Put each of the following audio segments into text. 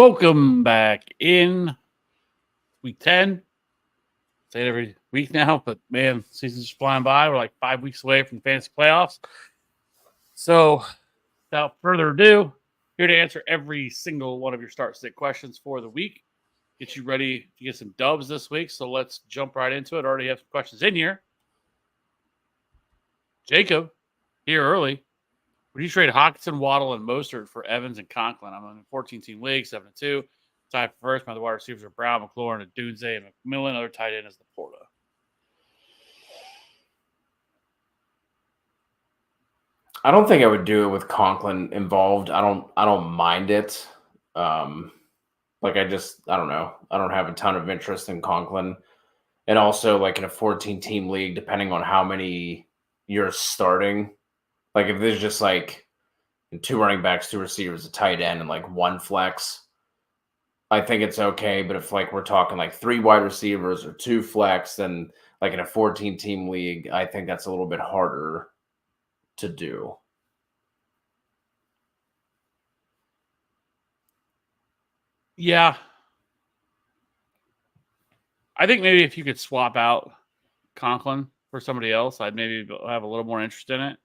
Welcome back in week 10. Say it every week now, but man, season's just flying by. We're like 5 weeks away from fantasy playoffs. So, without further ado, here to answer every single one of your start sit questions for the week. Get you ready to get some dubs this week. So, let's jump right into it. Already have some questions in here. Jacob, here early. Would you trade Hawkinson, Waddle, and Mostert for Evans and Conklin? I'm on a 14-team league, 7-2. Tied for first. My other wide receivers are Brown, McLaurin, and Dunze, and McMillan. Other tight end is Laporta. I don't think I would do it with Conklin involved. I don't mind it. I don't know. I don't have a ton of interest in Conklin. And also, like in a 14-team league, depending on how many you're starting, like if there's just like 2 running backs, 2 receivers, a tight end, and like 1 flex, I think it's okay. But if like we're talking like 3 wide receivers or 2 flex, then like in a 14-team league, I think that's a little bit harder to do. Yeah. I think maybe if you could swap out Conklin for somebody else, I'd maybe have a little more interest in it.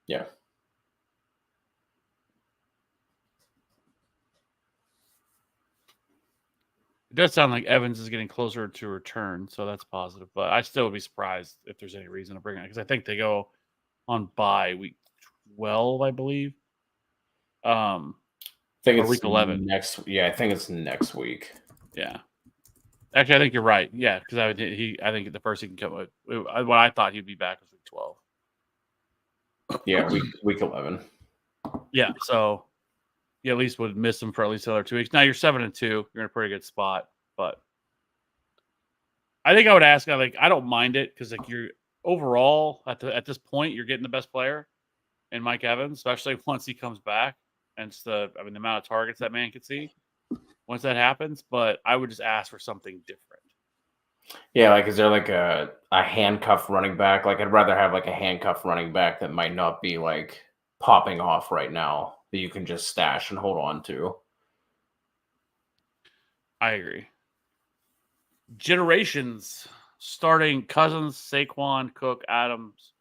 Yeah. It does sound like Evans is getting closer to return, so that's positive. But I still would be surprised if there's any reason to bring it because I think they go on bye week 12, I believe. I think it's week 11. next. Yeah, I think it's next week. Yeah. Actually, I think you're right. Yeah, because I think the first he can come. What I thought he'd be back was week 12. Yeah, week 11. Yeah, so you at least would miss him for at least another 2 weeks. Now you're 7-2. You're in a pretty good spot, but I think I would ask. I don't mind it because like you're overall at this point you're getting the best player in Mike Evans, especially once he comes back. And it's the amount of targets that man could see once that happens. But I would just ask for something different. Yeah, like is there like a handcuff running back? Like I'd rather have like a handcuff running back that might not be like popping off right now that you can just stash and hold on to. I agree. Generations starting Cousins, Saquon, Cook, Adams,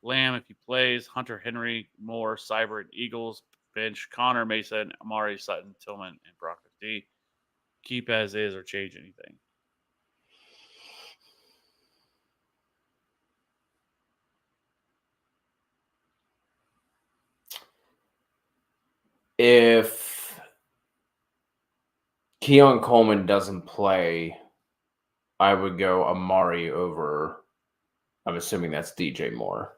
Lamb if he plays, Hunter Henry, Moore, Seibert, Eagles, bench, Connor, Mason, Amari, Sutton, Tillman, and Brock D. Keep as is or change anything. If Keon Coleman doesn't play, I would go Amari over, I'm assuming that's DJ Moore.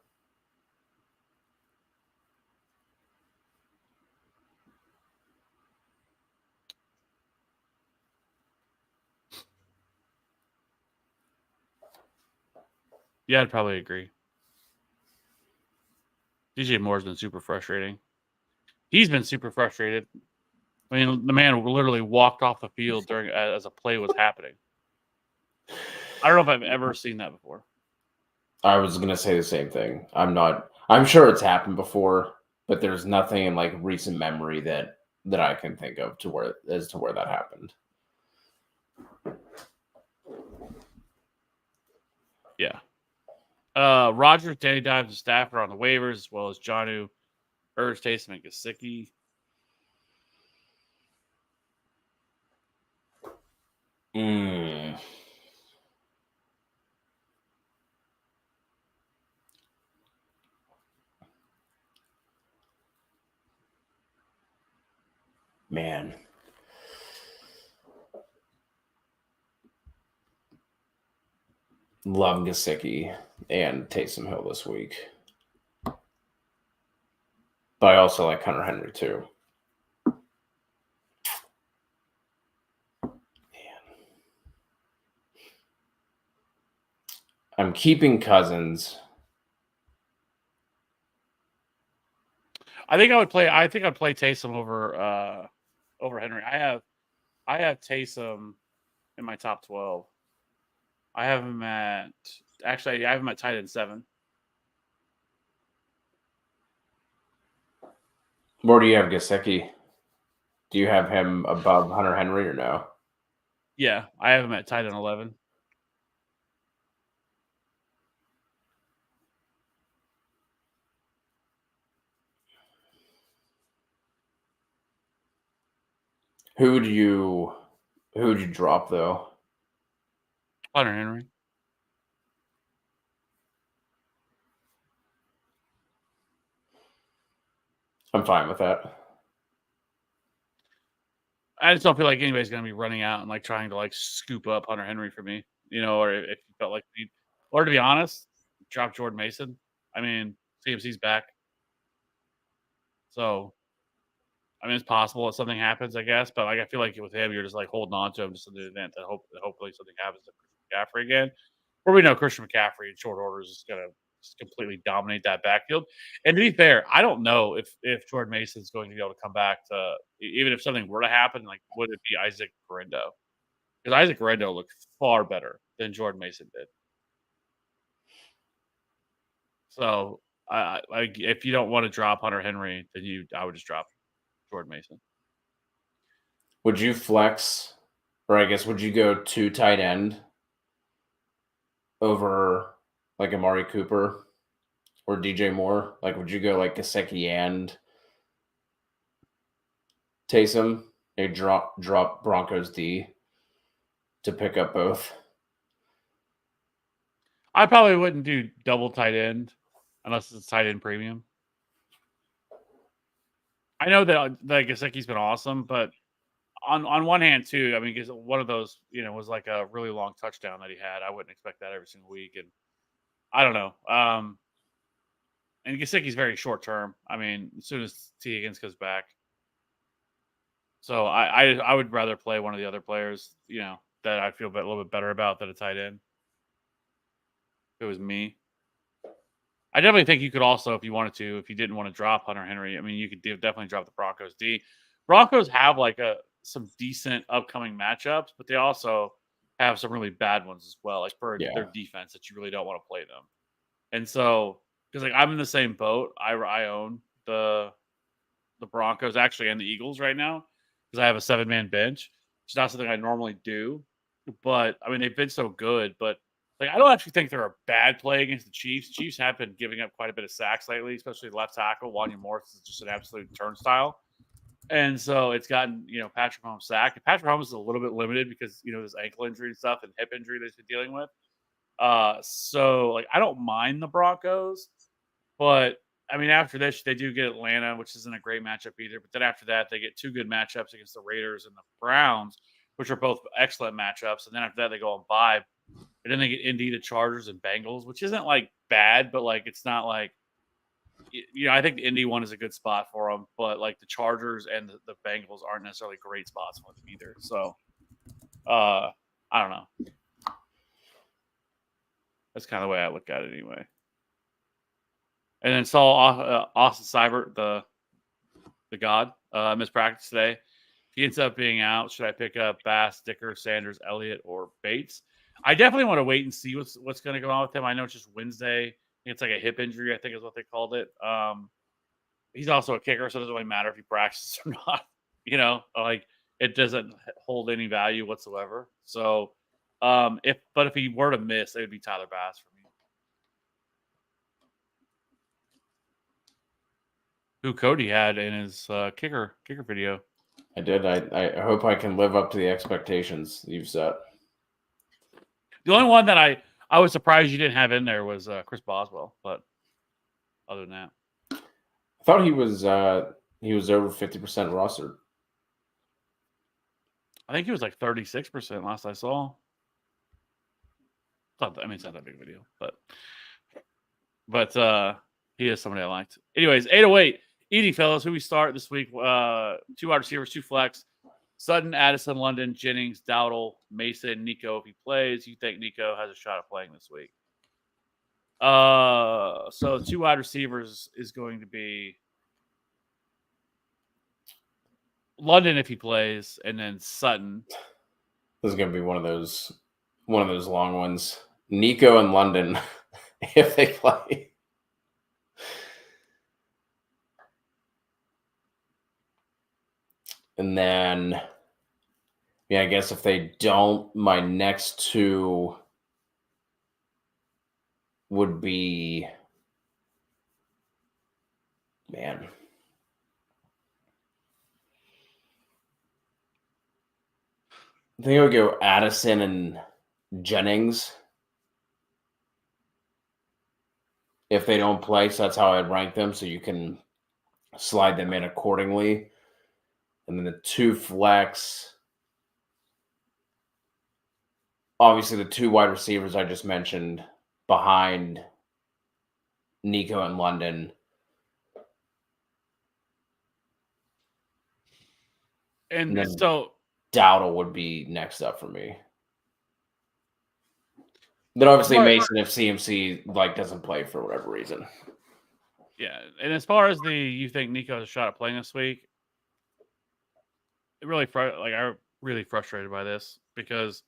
Yeah, I'd probably agree. DJ Moore's been super frustrating. He's been super frustrated. I mean, the man literally walked off the field during as a play was happening. I don't know if I've ever seen that before. I was gonna say the same thing. I'm sure it's happened before, but there's nothing in like recent memory that I can think of where that happened. Yeah. Rogers, Danny Dimes, and Stafford on the waivers, as well as Jonnu, Ertz, Taysom, and Gesicki. Man. Love Gesicki and Taysom Hill this week. But I also like Hunter Henry too. Man. I'm keeping Cousins. I think I'd play Taysom over Henry. I have Taysom in my top 12. I have him at tight end 7. Where do you have Gesicki? Do you have him above Hunter Henry or no? Yeah, I have him at tight end 11. Who would you drop though? Hunter Henry. I'm fine with that. I just don't feel like anybody's going to be running out and like trying to like scoop up Hunter Henry for me, or if you felt like or to be honest, drop Jordan Mason. I mean, CMC's back, so I mean it's possible that something happens, I guess. But like I feel like with him, you're just like holding on to him just in the event that hopefully something happens to Christian McCaffrey again. Where we know Christian McCaffrey in short order is just going to completely dominate that backfield. And to be fair, I don't know if Jordan Mason is going to be able to come back to even if something were to happen, like would it be Isaac Guerrero? Because Isaac Guerrero looked far better than Jordan Mason did. So if you don't want to drop Hunter Henry, then I would just drop Jordan Mason. Would you flex, or I guess would you go 2 tight end over like Amari Cooper or DJ Moore? Like, would you go like Gesicki and Taysom? They drop Broncos D to pick up both. I probably wouldn't do double tight end unless it's tight end premium. I know that Gesicki's been awesome, but on one hand too, I mean, because one of those, was like a really long touchdown that he had. I wouldn't expect that every single week, and I don't know. And Gesicki's very short term. I mean, as soon as T Higgins goes back, so I would rather play one of the other players, that I feel a little bit better about than a tight end. If it was me, I definitely think you could also, if you wanted to, if you didn't want to drop Hunter Henry, I mean, you could definitely drop the Broncos D. Broncos have like some decent upcoming matchups, but they also have some really bad ones as well, like for their defense that you really don't want to play them. And so, because like I'm in the same boat, I own the Broncos actually and the Eagles right now because I have a 7-man bench. It's not something I normally do, but I mean they've been so good. But like I don't actually think they're a bad play against the Chiefs. Chiefs have been giving up quite a bit of sacks lately, especially left tackle. Wanya Morris is just an absolute turnstile. And so it's gotten, Patrick Mahomes sacked. And Patrick Mahomes is a little bit limited because, his ankle injury and stuff and hip injury that he's been dealing with. So like I don't mind the Broncos, but I mean after this they do get Atlanta, which isn't a great matchup either. But then after that they get 2 good matchups against the Raiders and the Browns, which are both excellent matchups. And then after that they go on bye, and then they get Indy, the Chargers, and Bengals, which isn't like bad, but like it's not like I think the Indy one is a good spot for them, but like the Chargers and the Bengals aren't necessarily great spots for them either. So I don't know. That's kind of the way I look at it anyway. And then saw Austin Seibert, the God, missed practice today. If he ends up being out, should I pick up Bass, Dicker, Sanders, Elliott, or Bates? I definitely want to wait and see what's going to go on with him. I know it's just Wednesday. It's like a hip injury, I think is what they called it. He's also a kicker, so it doesn't really matter if he practices or not. Like it doesn't hold any value whatsoever. So, if he were to miss, it would be Tyler Bass for me. Who Cody had in his kicker video. I did. I hope I can live up to the expectations you've set. The only one that I was surprised you didn't have in there was Chris Boswell, but other than that, I thought he was over 50% rostered. I think he was like 36% last I saw. It's not that big of a deal, but he is somebody I liked. Anyways, 808 eating fellas. Who we start this week? 2 wide receivers, 2 flex. Sutton, Addison, London, Jennings, Dowdle, Mason, Nico. If he plays, you think Nico has a shot at playing this week? So 2 wide receivers is going to be London if he plays, and then Sutton. This is going to be one of those long ones. Nico and London if they play. And then, yeah, I guess if they don't, my next two would be, man. I think I would go Addison and Jennings if they don't play. So that's how I'd rank them. So you can slide them in accordingly. And then the two flex, obviously the two wide receivers I just mentioned behind Nico and London. And then so Dowdle would be next up for me. Then obviously Mason if CMC doesn't play for whatever reason. Yeah, and as far as you think Nico has a shot at playing this week, it really I'm really frustrated by this because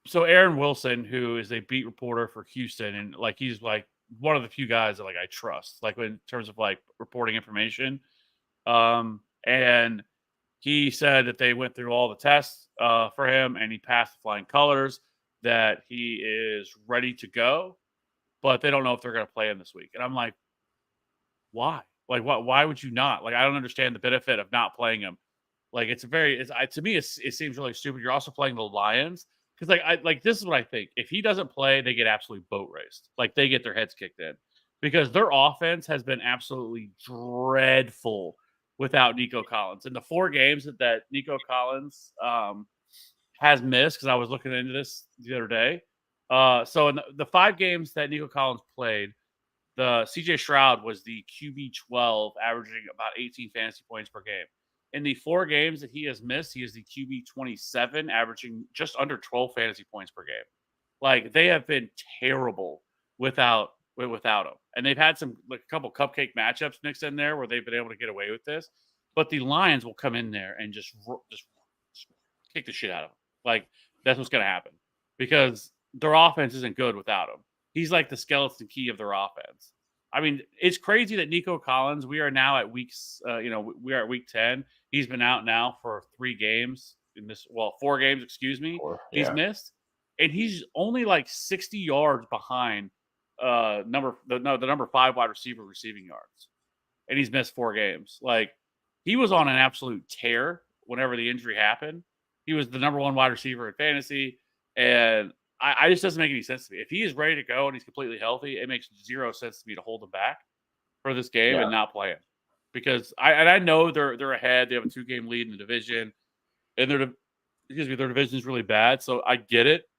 so Aaron Wilson, who is a beat reporter for Houston, and he's one of the few guys that I trust, in terms of reporting information. And he said that they went through all the tests for him and he passed the flying colors, that he is ready to go, but they don't know if they're going to play him this week. And I'm like, why? Why would you not? I don't understand the benefit of not playing him. To me, it seems really stupid. You're also playing the Lions because this is what I think. If he doesn't play, they get absolutely boat raced. They get their heads kicked in because their offense has been absolutely dreadful without Nico Collins. In the 4 games that Nico Collins has missed, because I was looking into this the other day. So in the 5 games that Nico Collins played, the CJ Stroud was the QB 12, averaging about 18 fantasy points per game. In the 4 games that he has missed, he is the QB 27, averaging just under 12 fantasy points per game. They have been terrible without him, and they've had some a couple cupcake matchups mixed in there where they've been able to get away with this. But the Lions will come in there and just kick the shit out of them. That's what's going to happen because their offense isn't good without him. He's like the skeleton key of their offense. I mean, it's crazy that Nico Collins, we are now at weeks, we are at week 10. He's been out now for 3 games 4 games, excuse me. He's missed. And he's only 60 yards behind the number 5 wide receiver receiving yards. And he's missed 4 games. He was on an absolute tear whenever the injury happened. He was the number 1 wide receiver in fantasy. And I just doesn't make any sense to me. If he is ready to go and he's completely healthy, it makes 0 sense to me to hold him back for this game and not play him. Because I know they're ahead. They have a 2-game lead in the division, and their division is really bad. So I get it,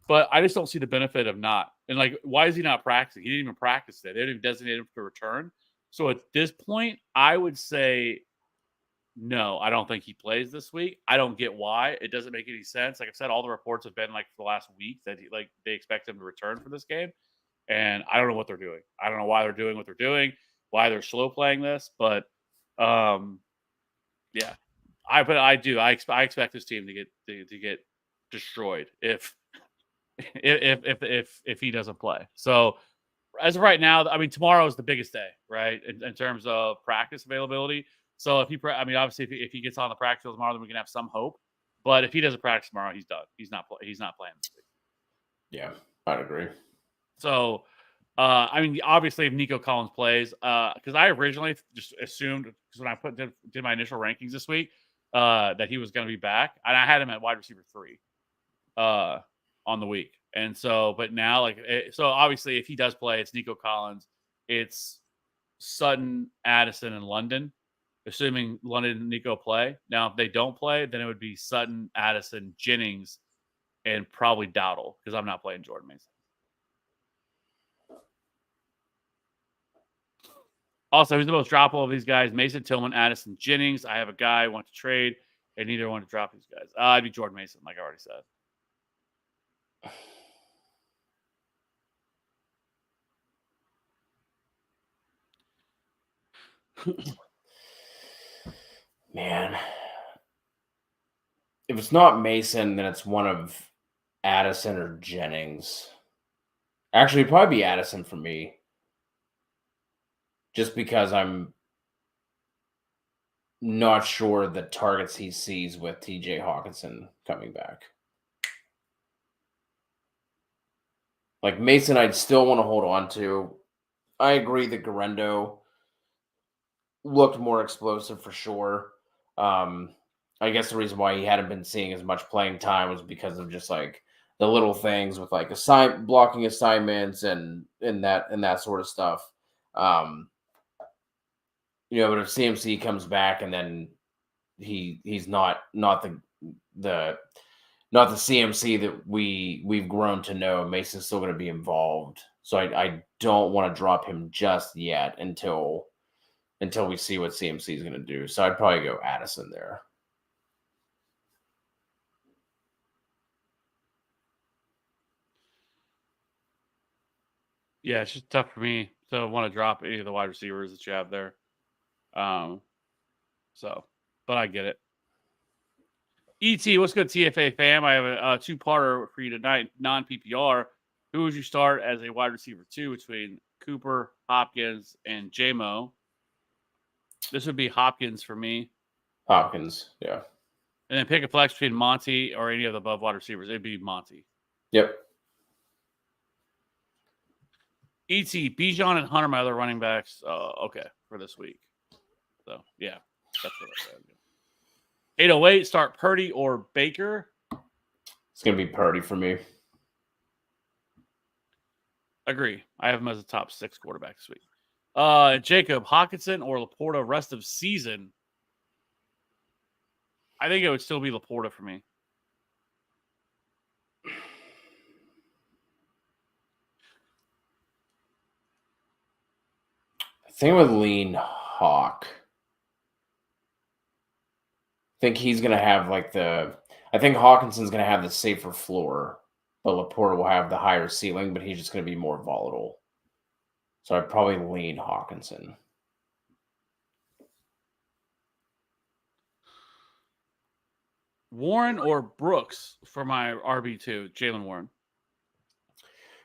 but I just don't see the benefit of not. And why is he not practicing? He didn't even practice it. They didn't even designate him to return. So at this point, I would say no, I don't think he plays this week. I don't get why. It doesn't make any sense. Like I said, all the reports have been for the last week that they expect him to return for this game. And I don't know what they're doing. I don't know why they're doing what they're doing, why they're slow playing this. But yeah, I expect this team to get destroyed if he doesn't play. So as of right now, I mean, tomorrow is the biggest day, right? In terms of practice availability. So obviously, if he gets on the practice field tomorrow, then we can have some hope. But if he doesn't practice tomorrow, he's done. He's not playing this week. Yeah, I'd agree. So, obviously, if Nico Collins plays, because I originally just assumed, because when I did my initial rankings this week, that he was going to be back, and I had him at wide receiver 3 on the week. And so, but now, so obviously, if he does play, it's Nico Collins, it's Sutton, Addison, and London. Assuming London and Nico play. Now, if they don't play, then it would be Sutton, Addison, Jennings, and probably Dowdle, because I'm not playing Jordan Mason. Also, who's the most droppable of these guys? Mason, Tillman, Addison, Jennings. I have a guy who wants to trade, and neither want to drop these guys. I'd be Jordan Mason, like I already said. Man, if it's not Mason, then it's one of Addison or Jennings. Actually, it'd probably be Addison for me. Just because I'm not sure the targets he sees with TJ Hawkinson coming back. Like Mason, I'd still want to hold on to. I agree that Garendo looked more explosive for sure. I guess the reason why he hadn't been seeing as much playing time was because of just like the little things with like blocking assignments and that sort of stuff. Um, but if CMC comes back and then he's not the not the CMC that we've grown to know, Mason's still going to be involved. So I don't want to drop him just yet until we see what CMC is going to do. So I'd probably go Addison there. Yeah, it's just tough for me to want to drop any of the wide receivers that you have there. But I get it. ET, what's good, TFA fam? I have a two-parter for you tonight, non-PPR. Who would you start as a wide receiver 2 between Cooper, Hopkins, and JMO? This would be Hopkins for me. Hopkins, yeah. And then pick a flex between Monty or any of the above wide receivers. It'd be Monty. Yep. ET, Bijan and Hunter, my other running backs. Okay, for this week. So, yeah, that's what I said. 808, start Purdy or Baker. It's going to be Purdy for me. Agree. I have him as a top 6 quarterback this week. Jacob, Hawkinson or Laporta rest of season? I think it would still be Laporta for me. I think I would lean Hawk. I think he's going to have I think Hawkinson's going to have the safer floor, but Laporta will have the higher ceiling, but he's just going to be more volatile. So I'd probably lean Hawkinson. Warren or Brooks for my RB2, Jalen Warren.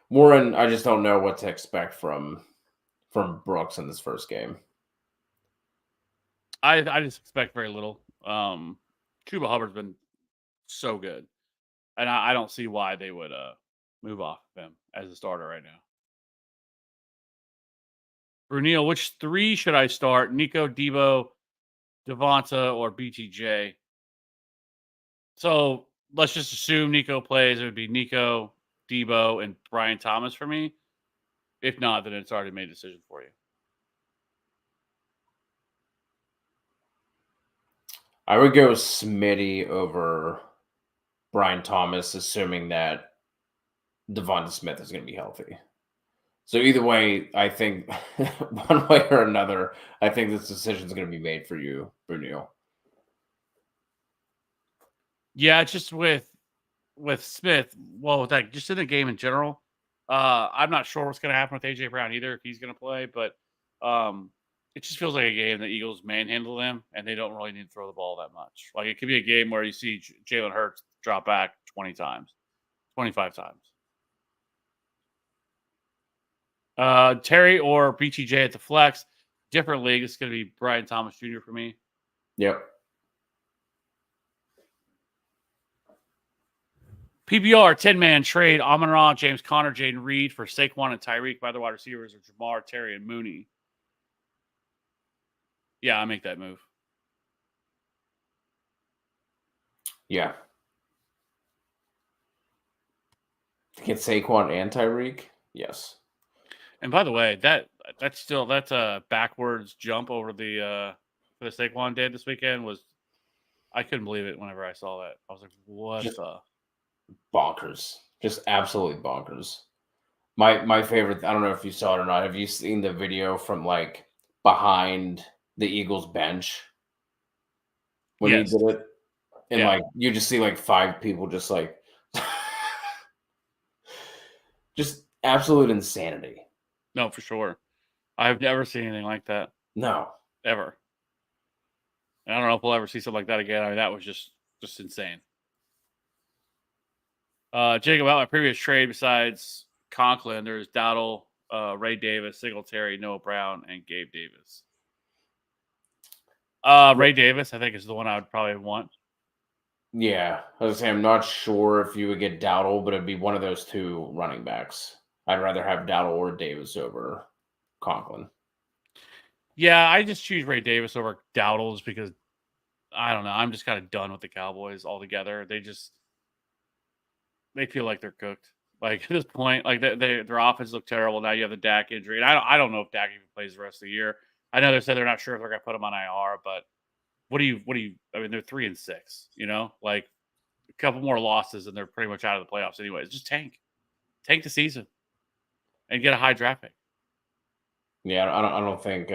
Warren, I just don't know what to expect from Brooks in this first game. I just expect very little. Chuba Hubbard's been so good, and I don't see why they would move off of him as a starter right now. Brunel, which 3 should I start? Nico, Debo, Devonta, or BTJ? So let's just assume Nico plays. It would be Nico, Debo, and Brian Thomas for me. If not, then it's already made a decision for you. I would go Smitty over Brian Thomas, assuming that Devonta Smith is going to be healthy. So either way, I think one way or another, I think this decision is going to be made for you, Brunel. Yeah, it's just with Smith. Well, like just in the game in general, I'm not sure what's going to happen with AJ Brown either if he's going to play, but it just feels like a game that Eagles manhandle them and they don't really need to throw the ball that much. Like it could be a game where you see Jalen Hurts drop back 20 times, 25 times. Terry or BTJ at the flex, different league. It's going to be Brian Thomas Jr. for me. Yep. PBR 10-man trade: Amon-Ra, James Conner, Jaden Reed for Saquon and Tyreek. By the wide receivers are Jamar, Terry, and Mooney. Yeah, I make that move. Yeah. To get Saquon and Tyreek? Yes. And by the way, that's a backwards jump over the Saquon did this weekend. I couldn't believe it whenever I saw that. I was like, what the bonkers. Just absolutely bonkers. My favorite, I don't know if you saw it or not. Have you seen the video from like behind the Eagles bench when he did it? And like you just see like 5 people just like just absolute insanity. No, for sure. I've never seen anything like that. No. Ever. And I don't know if we'll ever see something like that again. I mean, that was just insane. Jacob, about my previous trade, besides Conklin, there's Dowdle, Ray Davis, Singletary, Noah Brown, and Gabe Davis. Ray Davis, I think, is the one I would probably want. Yeah, I was saying I'm not sure if you would get Dowdle, but it'd be one of those two running backs. I'd rather have Dowdle or Davis over Conklin. Yeah, I just choose Ray Davis over Dowdles because I don't know. I'm just kind of done with the Cowboys altogether. They feel like they're cooked. Like at this point, like their offense look terrible. Now you have the Dak injury, and I don't know if Dak even plays the rest of the year. I know they said they're not sure if they're going to put him on IR, but what do you? I mean, they're 3-6. You know, like a couple more losses, and they're pretty much out of the playoffs anyways. Just tank the season, and get a high draft pick. Yeah, I don't think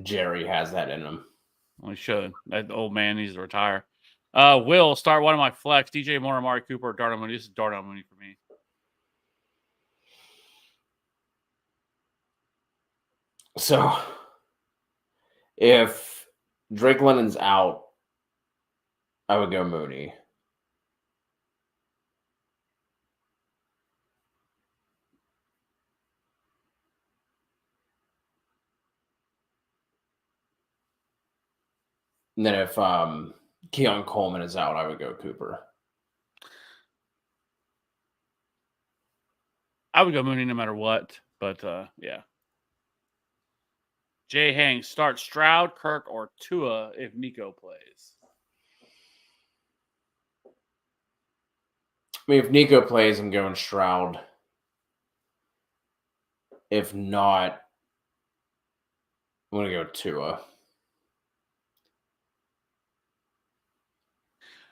Jerry has that in him. Well, he should. That old man needs to retire. Will start one of my flex. DJ Moore, Amari Cooper, Darnell Mooney. This is Darnell Mooney for me. So if Drake London's out, I would go Mooney. And then if Keon Coleman is out, I would go Cooper. I would go Mooney no matter what, but yeah. Jay Hanks start Stroud, Kirk, or Tua if Nico plays. I mean, if Nico plays, I'm going Stroud. If not, I'm going to go Tua.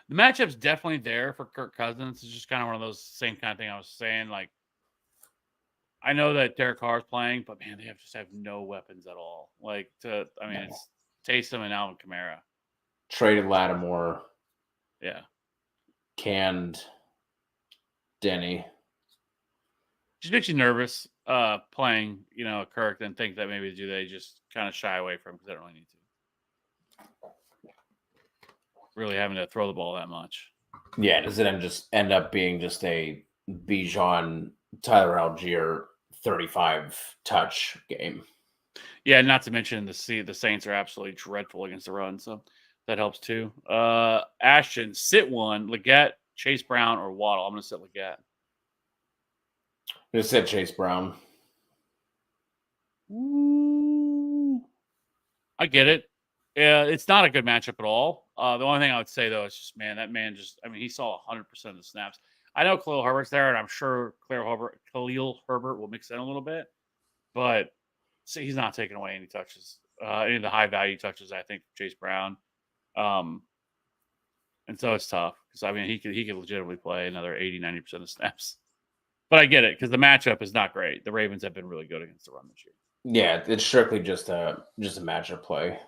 The matchup's definitely there for Kirk Cousins. It's just kind of one of those same kind of thing I was saying. Like, I know that Derek Carr's playing, but man, they just have no weapons at all. Like, it's Taysom and Alvin Kamara. Traded Lattimore. Yeah. Canned Denny. Just makes you nervous playing, Kirk, then think that maybe they just kind of shy away from him because they don't really need to. Really having to throw the ball that much. Yeah, does it just end up being just a Bijan, Tyler Algier 35 touch game? Yeah, not to mention the Saints are absolutely dreadful against the run, so that helps too. Ashton, sit one, Leggett, Chase Brown, or Waddle. I'm going to sit Leggett. I just said Chase Brown. Ooh. I get it. Yeah, it's not a good matchup at all. The only thing I would say, though, is just, man, that man he saw 100% of the snaps. I know Khalil Herbert's there, and I'm sure Khalil Herbert will mix in a little bit, but he's not taking away any touches, any of the high-value touches, I think, Chase Brown. And so it's tough because, he could legitimately play another 80, 90% of snaps. But I get it because the matchup is not great. The Ravens have been really good against the run this year. Yeah, it's strictly just a matchup play.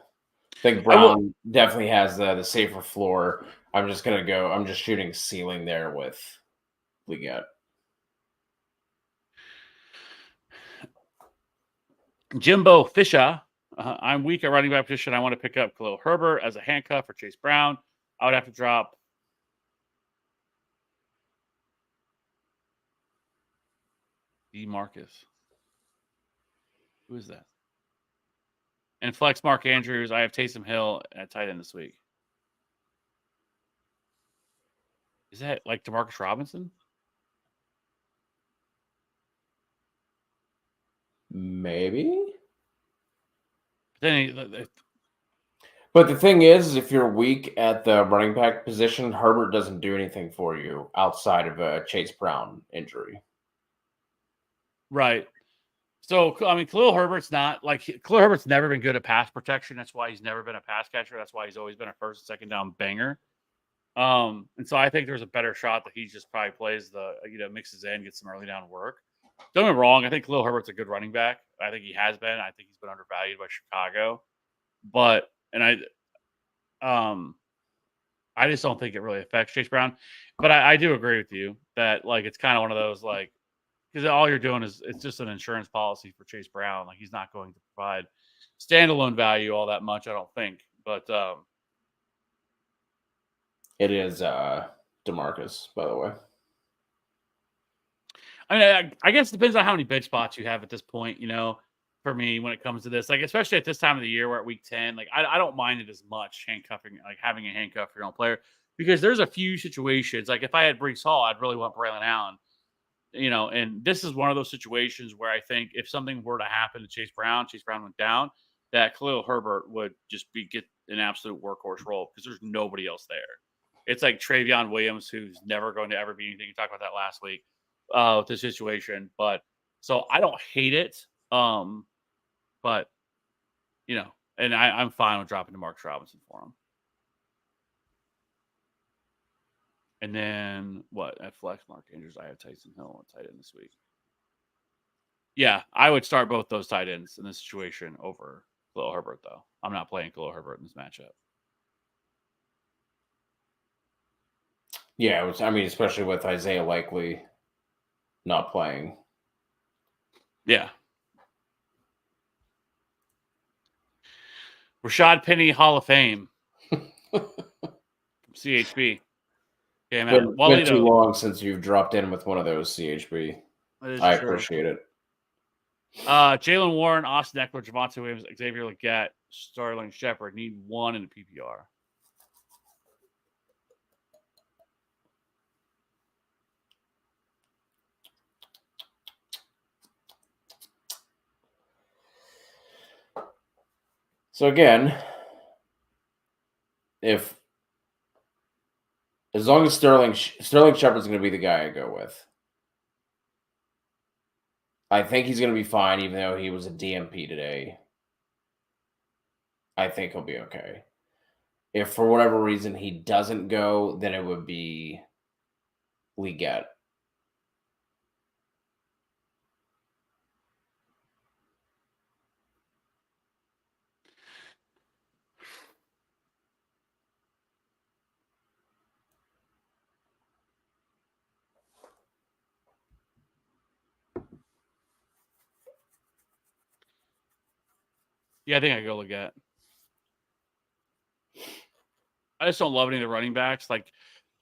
I think Brown definitely has the safer floor. I'm just shooting ceiling there with Leggett. Jimbo Fisher. I'm weak at running back position. I want to pick up Khalil Herbert as a handcuff for Chase Brown. I would have to drop DeMarcus. Who is that? And flex Mark Andrews. I have Taysom Hill at tight end this week. Is that like DeMarcus Robinson? Maybe. But the thing is, if you're weak at the running back position, Herbert doesn't do anything for you outside of a Chase Brown injury. Right. So, Khalil Herbert's Khalil Herbert's never been good at pass protection. That's why he's never been a pass catcher. That's why he's always been a first and second down banger. And so I think there's a better shot that he just probably plays mixes in, gets some early down work. Don't get me wrong. I think Khalil Herbert's a good running back. I think he has been. I think he's been undervalued by Chicago. But, I just don't think it really affects Chase Brown. But I do agree with you that, it's kind of one of those, because all you're doing is it's just an insurance policy for Chase Brown. He's not going to provide standalone value all that much, I don't think. But it is DeMarcus, by the way. I guess it depends on how many bench spots you have at this point. for me when it comes to this. Like, especially at this time of the year, we're at week 10. Like, I don't mind it as much handcuffing, like having a handcuff your own player, because there's a few situations. Like, if I had Brees Hall, I'd really want Braylon Allen. And this is one of those situations where I think if something were to happen to Chase Brown went down, that Khalil Herbert would just get an absolute workhorse role because there's nobody else there. It's like Travion Williams, who's never going to ever be anything. You talked about that last week with the situation. But so I don't hate it. But, and I'm fine with dropping to Marcus Robinson for him. And then what? At flex, Mark Andrews, I have Tyson Hill on tight end this week. Yeah, I would start both those tight ends in this situation over Khalil Herbert, though. I'm not playing Khalil Herbert in this matchup. Yeah, especially with Isaiah Likely not playing. Yeah. Rashad Penny, Hall of Fame. CHB. Okay, man. Been too long since you've dropped in with one of those, CHB. I appreciate it. Jalen Warren, Austin Eckler, Javonte Williams, Xavier Legette, Sterling Shepard need one in the PPR. So again, as long as Sterling Shepard's going to be the guy I go with, I think he's going to be fine, even though he was a DMP today. I think he'll be okay. If for whatever reason he doesn't go, then it would be Legette. Yeah, I think I go Legette. I just don't love any of the running backs. Like,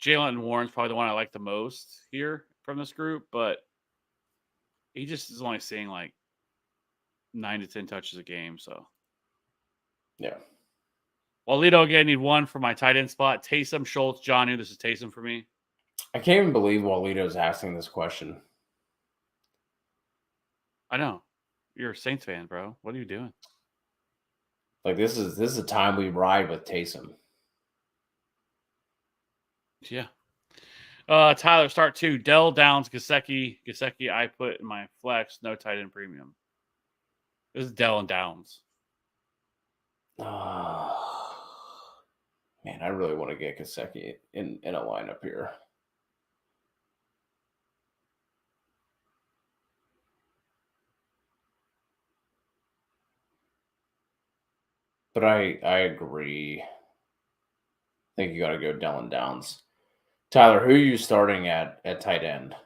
Jalen Warren's probably the one I like the most here from this group, but he just is only seeing like 9 to 10 touches a game. So, yeah. Walito again, need one for my tight end spot. Taysom, Schultz, Jonnu. This is Taysom for me. I can't even believe Walito's asking this question. I know. You're a Saints fan, bro. What are you doing? Like, this is the time we ride with Taysom. Yeah. Tyler, start 2. Dell, Downs, Gesicki. Gesicki, I put in my flex. No tight end premium. This is Dell and Downs. Man, I really want to get Gesicki in a lineup here. But I agree. I think you got to go Dell and Downs. Tyler, who are you starting at tight end?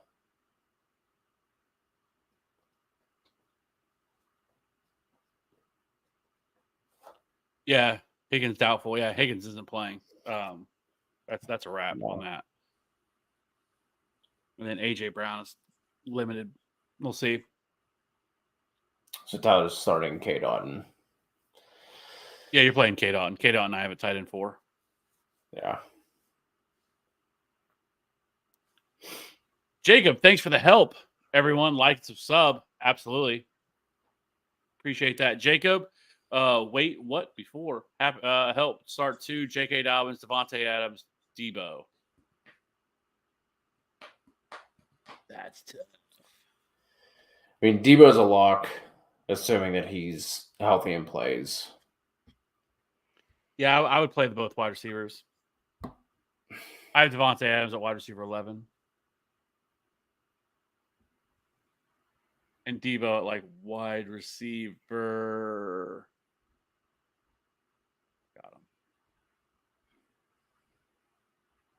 Yeah, Higgins doubtful. Yeah, Higgins isn't playing. That's a wrap on that. And then AJ Brown is limited. We'll see. So Tyler's starting K. Dotton. Yeah, you're playing K. Dotton. K. Dotton, I have a tight end 4. Yeah. Jacob, thanks for the help. Everyone, like, sub. Absolutely. Appreciate that. Jacob, wait, what? Before? Help. Start 2. J.K. Dobbins, Devontae Adams, Debo. That's tough. I mean, Debo's a lock, assuming that he's healthy and plays. Yeah, I would play both wide receivers. I have Devontae Adams at wide receiver 11. And Debo at like wide receiver. Got him.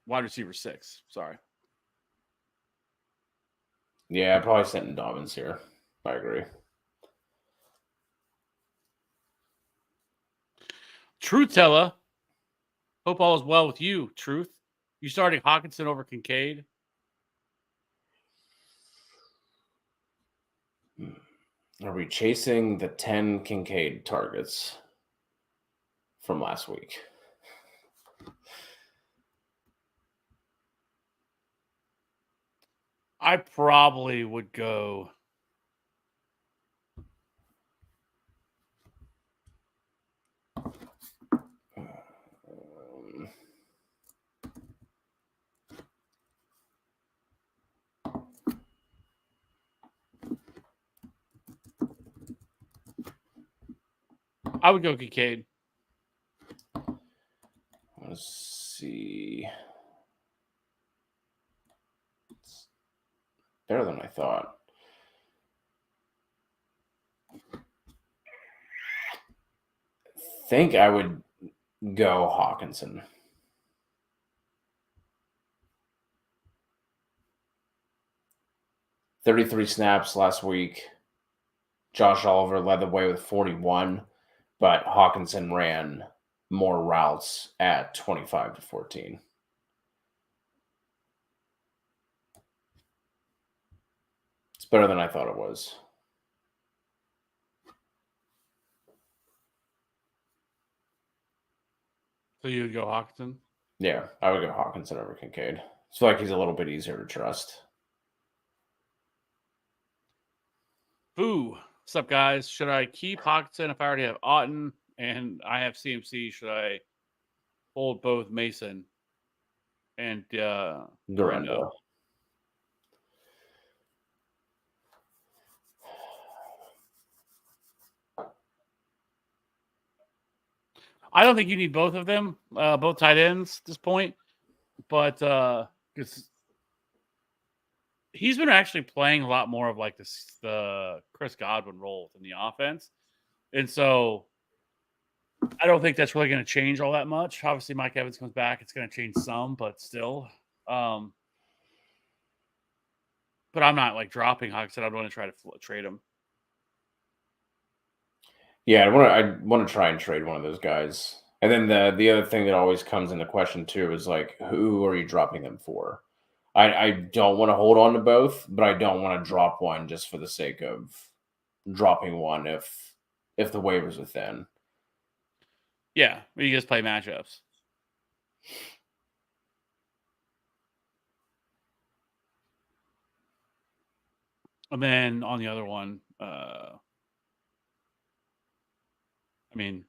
Wide receiver 6. Sorry. Yeah, I probably sent in Dobbins here. I agree. Truth teller. Hope all is well with you, Truth. You starting Hawkinson over Kincaid? Are we chasing the 10 Kincaid targets from last week? I probably would go. I would go Kincaid. Let's see. It's better than I thought. I think I would go Hawkinson. "33 snaps last week. Josh Oliver led the way with 41, but Hawkinson ran more routes at 25-14. It's better than I thought it was. So you would go Hawkinson? Yeah, I would go Hawkinson over Kincaid. I feel like he's a little bit easier to trust. Boo. What's up, guys? Should I keep Hawkinson if I already have Otten and I have CMC? Should I hold both Mason and Durando? I don't think you need both of them, both tight ends at this point. But because he's been actually playing a lot more of like the Chris Godwin role in the offense. And so I don't think that's really going to change all that much. Obviously, Mike Evans comes back. It's going to change some, but still. But I'm not like dropping Hawkinson. I'd want to try to trade him. Yeah, I want to try and trade one of those guys. And then the other thing that always comes into question too is like, who are you dropping them for? I don't want to hold on to both, but I don't want to drop one just for the sake of dropping one if the waivers are thin. Yeah, you just play matchups. And then on the other one, I mean,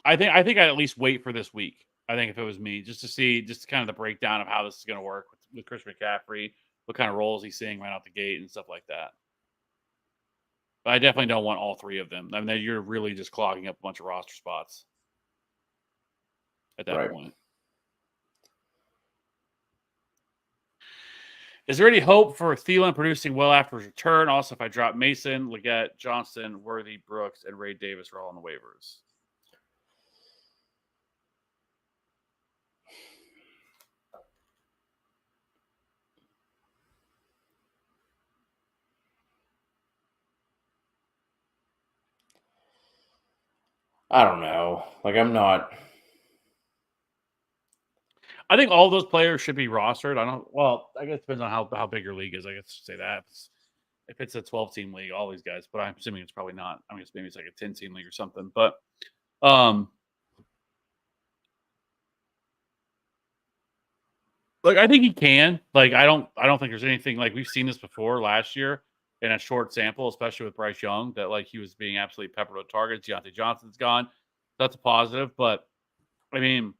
I think I'd at least wait for this week. I think if it was me, just to see just kind of the breakdown of how this is going to work with Chris McCaffrey, what kind of roles he's seeing right out the gate and stuff like that. But I definitely don't want all three of them. I mean, you're really just clogging up a bunch of roster spots at that point. Is there any hope for Thielen producing well after his return? Also, if I drop Mason, Leggett, Johnston, Worthy, Brooks, and Ray Davis are all on the waivers. I don't know. Like, I'm not. I think all those players should be rostered. I guess it depends on how big your league is. I guess say that. If it's a 12-team league, all these guys, but I'm assuming it's probably not. I guess maybe it's like a 10-team league or something. But like I think he can. Like I don't think there's anything like we've seen this before last year in a short sample, especially with Bryce Young, that like he was being absolutely peppered with targets. Deontay Johnson's gone. That's a positive, but I mean,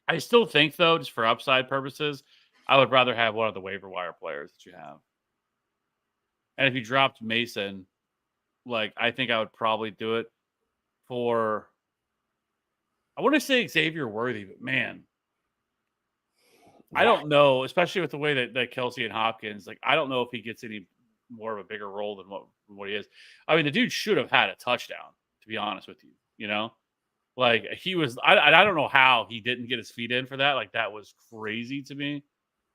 I still think though, just for upside purposes, I would rather have one of the waiver wire players that you have. And if you dropped Mason, like I think I would probably do it for. I want to say Xavier Worthy, but man, I don't know, especially with the way that Kelsey and Hopkins, like I don't know if he gets any more of a bigger role than what he is. I mean, the dude should have had a touchdown, to be honest with you. You know, like he was. I don't know how he didn't get his feet in for that. Like that was crazy to me.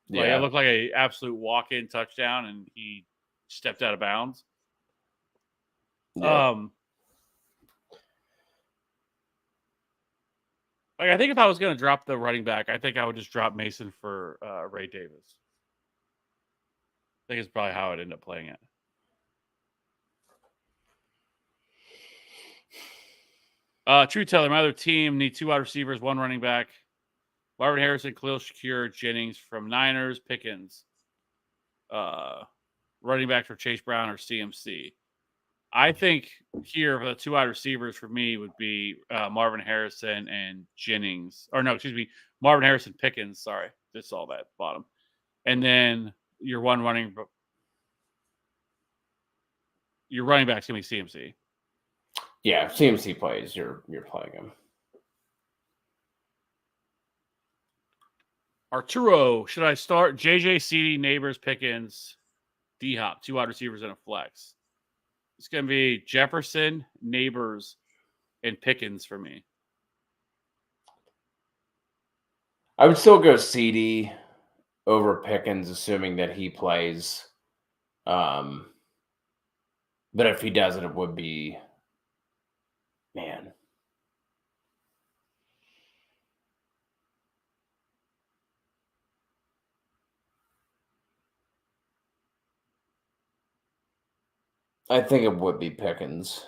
Like it looked like a absolute walk-in touchdown, and he stepped out of bounds. Yeah. Like I think if I was going to drop the running back, I think I would just drop Mason for Ray Davis. I think it's probably how I'd end up playing it. True Teller, my other team need 2 wide receivers, 1 running back. Marvin Harrison, Khalil Shakir, Jennings from Niners, Pickens. Running back for Chase Brown or CMC. I think here the 2 wide receivers for me would be Marvin Harrison and Jennings. Or no, excuse me, Marvin Harrison, Pickens. Sorry, just saw that bottom. And then your running back's gonna be CMC. Yeah, CMC plays. You're playing him. Arturo, should I start JJ, CD, Neighbors, Pickens, D Hop, 2 wide receivers and a flex? It's gonna be Jefferson, Neighbors, and Pickens for me. I would still go CD over Pickens, assuming that he plays. But if he doesn't, it would be, man. I think it would be Pickens.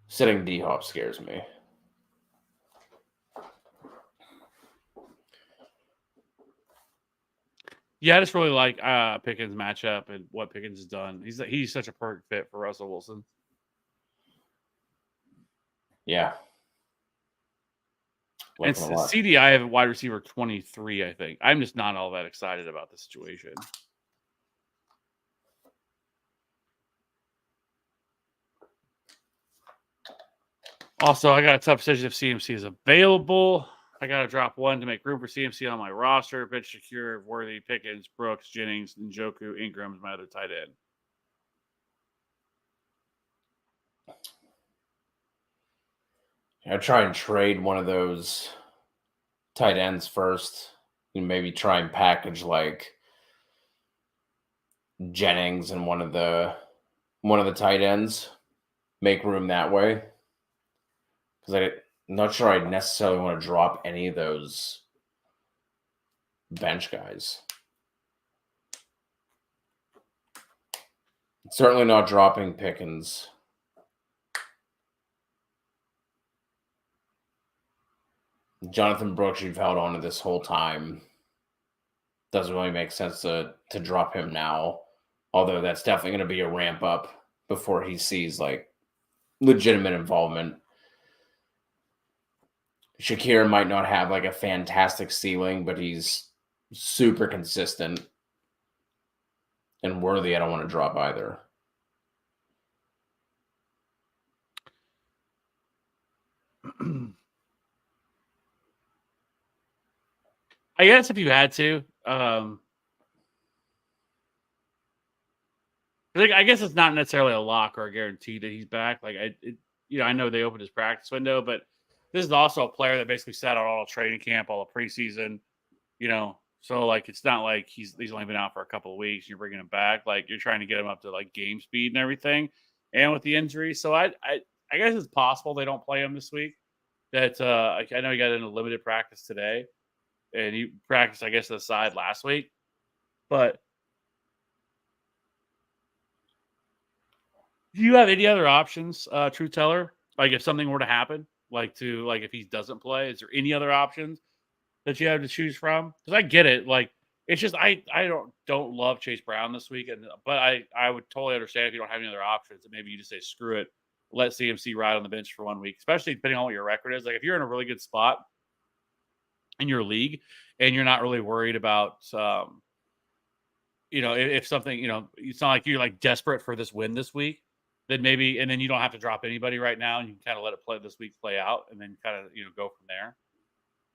Sitting D Hop scares me. Yeah, I just really like Pickens' matchup and what Pickens has done. He's such a perfect fit for Russell Wilson. Yeah. And CD, I have a wide receiver 23, I think. I'm just not all that excited about the situation. Also, I got a tough decision if CMC is available. I got to drop 1 to make room for CMC on my roster. Bench secure, Worthy, Pickens, Brooks, Jennings, Njoku, Ingram is my other tight end. I try and trade one of those tight ends first. And maybe try and package like Jennings and one of the tight ends. Make room that way. Because I'm not sure I necessarily want to drop any of those bench guys. Certainly not dropping Pickens. Jonathan Brooks, you've held on to this whole time. Doesn't really make sense to drop him now. Although that's definitely going to be a ramp up before he sees like legitimate involvement. Shakir might not have like a fantastic ceiling, but he's super consistent. And Worthy, I don't want to drop either. I guess if you had to, I guess it's not necessarily a lock or a guarantee that he's back. Like I know they opened his practice window, but this is also a player that basically sat out all training camp, all the preseason. So like it's not like he's only been out for a couple of weeks. You're bringing him back, like you're trying to get him up to like game speed and everything, and with the injury. So I guess it's possible they don't play him this week. That I know he got in a limited practice today, and he practiced, I guess, to the side last week. But do you have any other options, True Teller? Like if something were to happen, like if he doesn't play, is there any other options that you have to choose from? Because I get it. Like it's just I don't love Chase Brown this week, but I would totally understand if you don't have any other options. And maybe you just say screw it, let CMC ride on the bench for 1 week, especially depending on what your record is. Like if you're in a really good spot in your league and you're not really worried about if something, it's not like you're like desperate for this win this week, then maybe, and then you don't have to drop anybody right now and you can kind of let it play out and then kind of, go from there.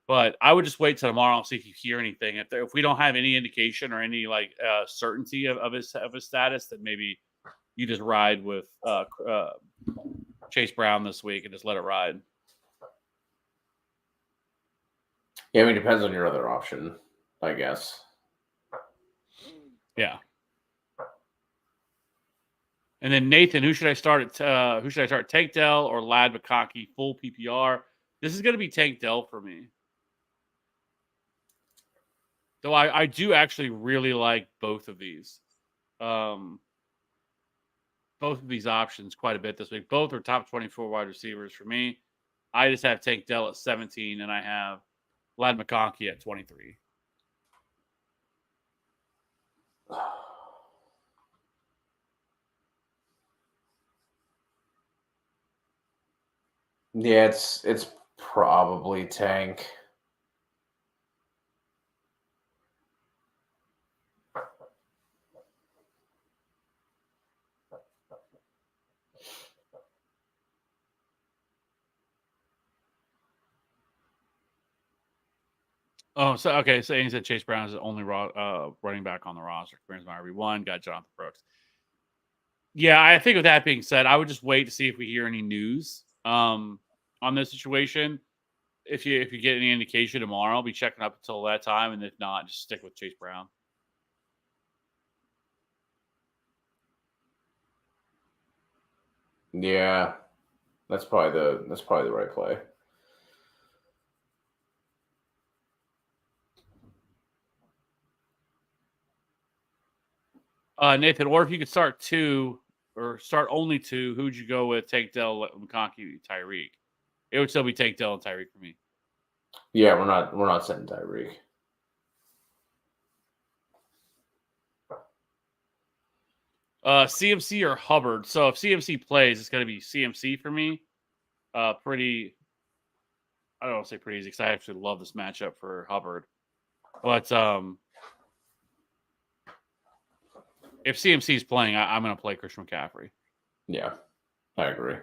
But I would just wait till tomorrow and see if you hear anything. If we don't have any indication or any like certainty of his status, then maybe you just ride with Chase Brown this week and just let it ride. Yeah, I mean, it depends on your other option, I guess. Yeah. And then Nathan, who should I start Tank Dell or Lad McConkey full PPR? This is going to be Tank Dell for me. Though I do actually really like both of these. both of these options quite a bit this week. Both are top 24 wide receivers for me. I just have Tank Dell at 17, and I have Ladd McConkey at 23. Yeah, it's probably Tank. Oh, so okay. So he said Chase Brown is the only running back on the roster. Brings my RB1. Got Jonathan Brooks. Yeah, I think with that being said, I would just wait to see if we hear any news on this situation. If you get any indication tomorrow, I'll be checking up until that time, and if not, just stick with Chase Brown. Yeah, that's probably the right play. Nathan, or if you could start two or start only two, who'd you go with? Tank Dell, McConkey, Tyreek. It would still be Tank Dell and Tyreek for me. Yeah, we're not setting Tyreek. CMC or Hubbard. So if CMC plays, it's going to be CMC for me. Pretty. I don't want to say pretty easy because I actually love this matchup for Hubbard. But if CMC is playing, I'm going to play Christian McCaffrey. Yeah, I agree.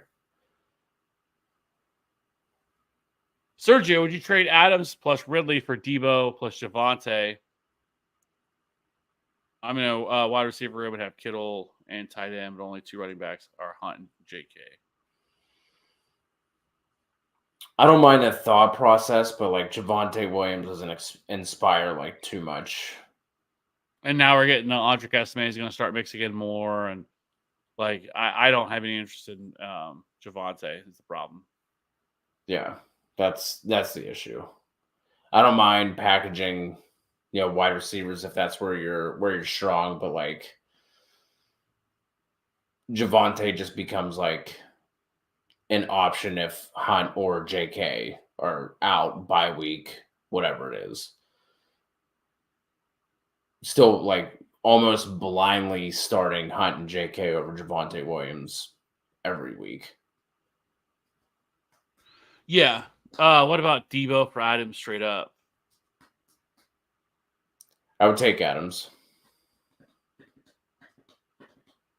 Sergio, would you trade Adams plus Ridley for Debo plus Javonte? I'm in a wide receiver room would have Kittle and tight end, but only two running backs are Hunt and JK. I don't mind that thought process, but like Javonte Williams doesn't inspire like too much. And now we're getting Audric Esme is going to start mixing in more, and like I don't have any interest in Javonte. Is the problem? Yeah, that's the issue. I don't mind packaging, wide receivers if that's where you're strong, but like Javonte just becomes like an option if Hunt or JK are out by week, whatever it is. Still like almost blindly starting Hunt and JK over Javonte Williams every week. Yeah. What about Debo for Adams straight up? I would take Adams.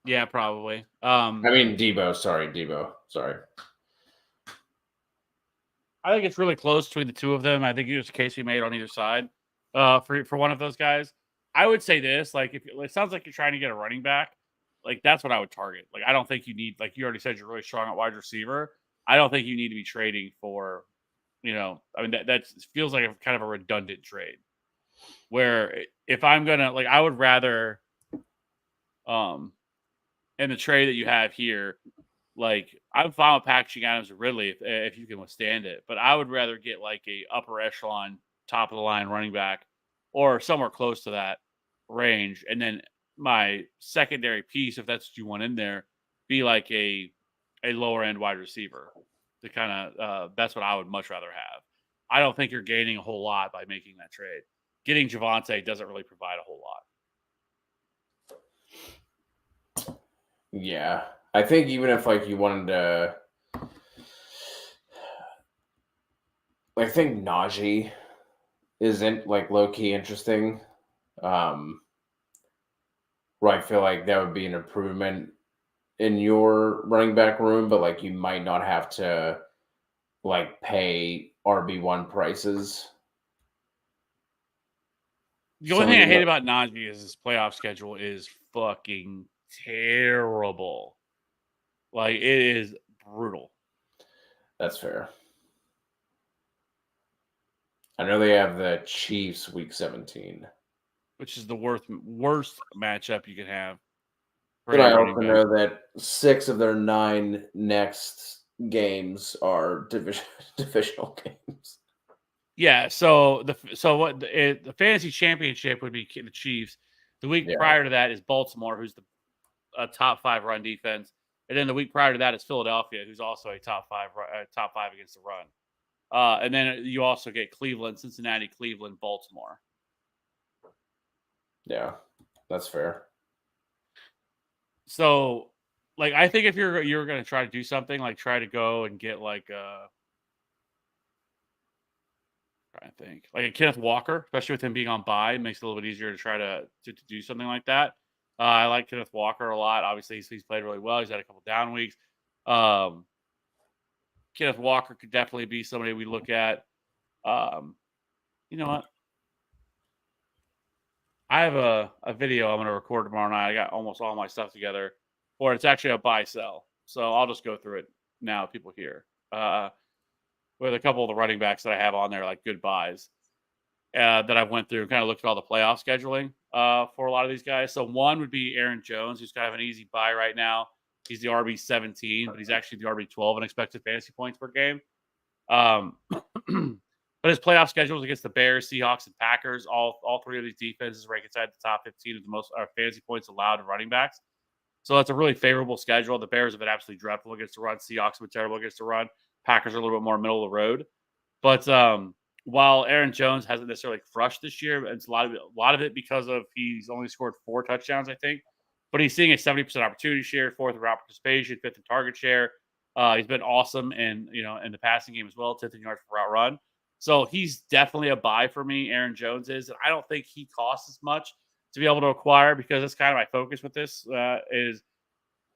Yeah, probably. I mean Debo. Sorry. I think it's really close between the two of them. I think there's a case we made on either side for one of those guys. I would say this, like, if it sounds like you're trying to get a running back, like that's what I would target. Like, I don't think you need, like you already said, you're really strong at wide receiver. I don't think you need to be trading for, I mean that feels like a kind of a redundant trade. Where if I'm gonna I would rather, in the trade that you have here, like I'm fine with packaging Adams and Ridley if you can withstand it, but I would rather get like a upper echelon, top of the line running back, or somewhere close to that range, and then my secondary piece, if that's what you want in there, be like a lower end wide receiver. To kind of that's what I would much rather have. I don't think you're gaining a whole lot by making that trade. Getting Javonte doesn't really provide a whole lot. Yeah. I think even if like you wanted to, I think Najee isn't like low key interesting. Where I feel like that would be an improvement in your running back room, but like you might not have to like pay RB1 prices. The only thing I hate about Najee is his playoff schedule is fucking terrible. Like, it is brutal. That's fair. I know they have the Chiefs week 17. Which is the worst matchup you can have. But I also know that 6 of their 9 next games are divisional games. Yeah, so the fantasy championship would be the Chiefs. The week prior to that is Baltimore, who's the a top 5 run defense. And then the week prior to that is Philadelphia, who's also a top 5 against the run. And then you also get Cleveland, Cincinnati, Cleveland, Baltimore. Yeah, that's fair. So, like, I think if you're going to try to do something, like try to go and get like trying to think like a Kenneth Walker, especially with him being on bye, it makes it a little bit easier to try to do something like that. I like Kenneth Walker a lot. Obviously, he's played really well. He's had a couple down weeks. Um, Kenneth Walker could definitely be somebody we look at. You know what? I have a video I'm going to record tomorrow night. I got almost all my stuff together, or it's actually a buy sell. So I'll just go through it now. People here with a couple of the running backs that I have on there, like good buys that I went through and kind of looked at all the playoff scheduling for a lot of these guys. So one would be Aaron Jones, who's kind of an easy buy right now. He's the RB17, but he's actually the RB12 in expected fantasy points per game. But his playoff schedules against the Bears, Seahawks, and Packers, all three of these defenses rank inside the top 15 of the most fantasy points allowed to running backs. So that's a really favorable schedule. The Bears have been absolutely dreadful against the run. Seahawks have been terrible against the run. Packers are a little bit more middle of the road. But while Aaron Jones hasn't necessarily crushed this year, it's a lot of it because of he's only scored 4 touchdowns, I think. But he's seeing a 70% opportunity share, 4th in route participation, 5th in target share. He's been awesome in the passing game as well, 10th in yards per route run. So he's definitely a buy for me. Aaron Jones is, and I don't think he costs as much to be able to acquire because that's kind of my focus with this. Is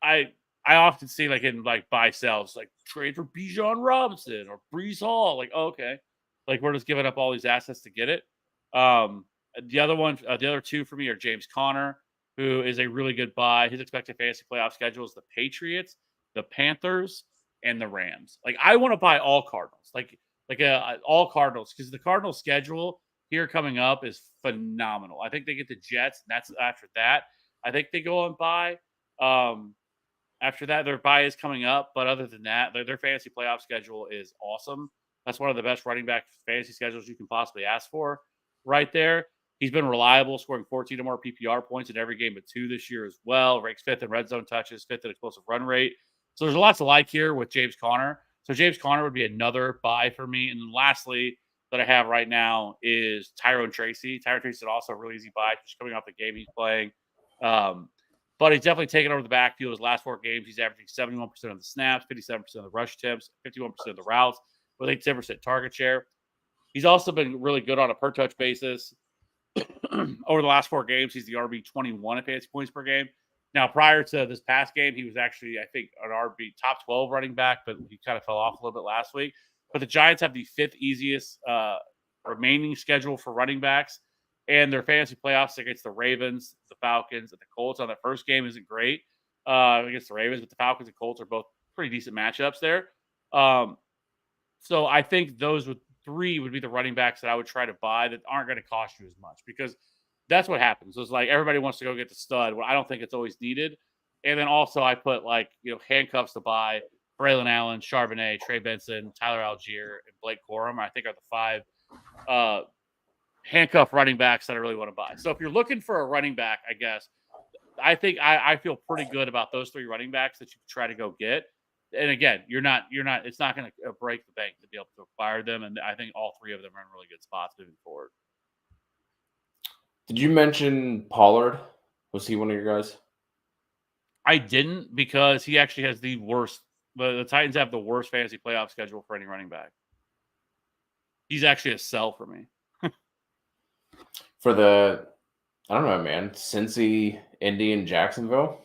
I often see like in like buy sells like trade for Bijan Robinson or Brees Hall. Like, oh, okay, like we're just giving up all these assets to get it. The other two for me are James Conner, who is a really good buy. His expected fantasy playoff schedule is the Patriots, the Panthers, and the Rams. Like I want to buy all Cardinals, like all Cardinals, because the Cardinals schedule here coming up is phenomenal. I think they get the Jets, and that's after that. I think they go and buy. After that, their bye is coming up, but other than that, their fantasy playoff schedule is awesome. That's one of the best running back fantasy schedules you can possibly ask for right there. He's been reliable, scoring 14 or more PPR points in every game but 2 this year as well. Ranks 5th in red zone touches, 5th in explosive run rate. So there's lots to like here with James Conner. So James Conner would be another buy for me. And then lastly, that I have right now is Tyrone Tracy. Tyrone Tracy is also a really easy buy, just coming off the game he's playing. But he's definitely taken over the backfield. His last 4 games, he's averaging 71% of the snaps, 57% of the rush attempts, 51% of the routes, with a 10% target share. He's also been really good on a per touch basis. Over the last 4 games, he's the RB21 at fantasy points per game. Now, prior to this past game, he was actually, I think, an RB top 12 running back, but he kind of fell off a little bit last week. But the Giants have the 5th easiest remaining schedule for running backs, and their fantasy playoffs against the Ravens, the Falcons, and the Colts. On the first game isn't great against the Ravens, but the Falcons and Colts are both pretty decent matchups there. So I think those 3 would be the running backs that I would try to buy that aren't going to cost you as much, because that's what happens. It's like everybody wants to go get the stud. Well, I don't think it's always needed. And then also I put handcuffs to buy. Braylon Allen, Charbonnet, Trey Benson, Tyler Algier, and Blake Corum, I think are the 5 handcuff running backs that I really want to buy. So if you're looking for a running back, I guess, I think I feel pretty good about those 3 running backs that you can try to go get. And again, it's not going to break the bank to be able to acquire them. And I think all 3 of them are in really good spots moving forward. Did you mention Pollard? Was he one of your guys? I didn't, because he actually has the worst. The Titans have the worst fantasy playoff schedule for any running back. He's actually a sell for me. For I don't know, man. Cincy, Indy, and Jacksonville.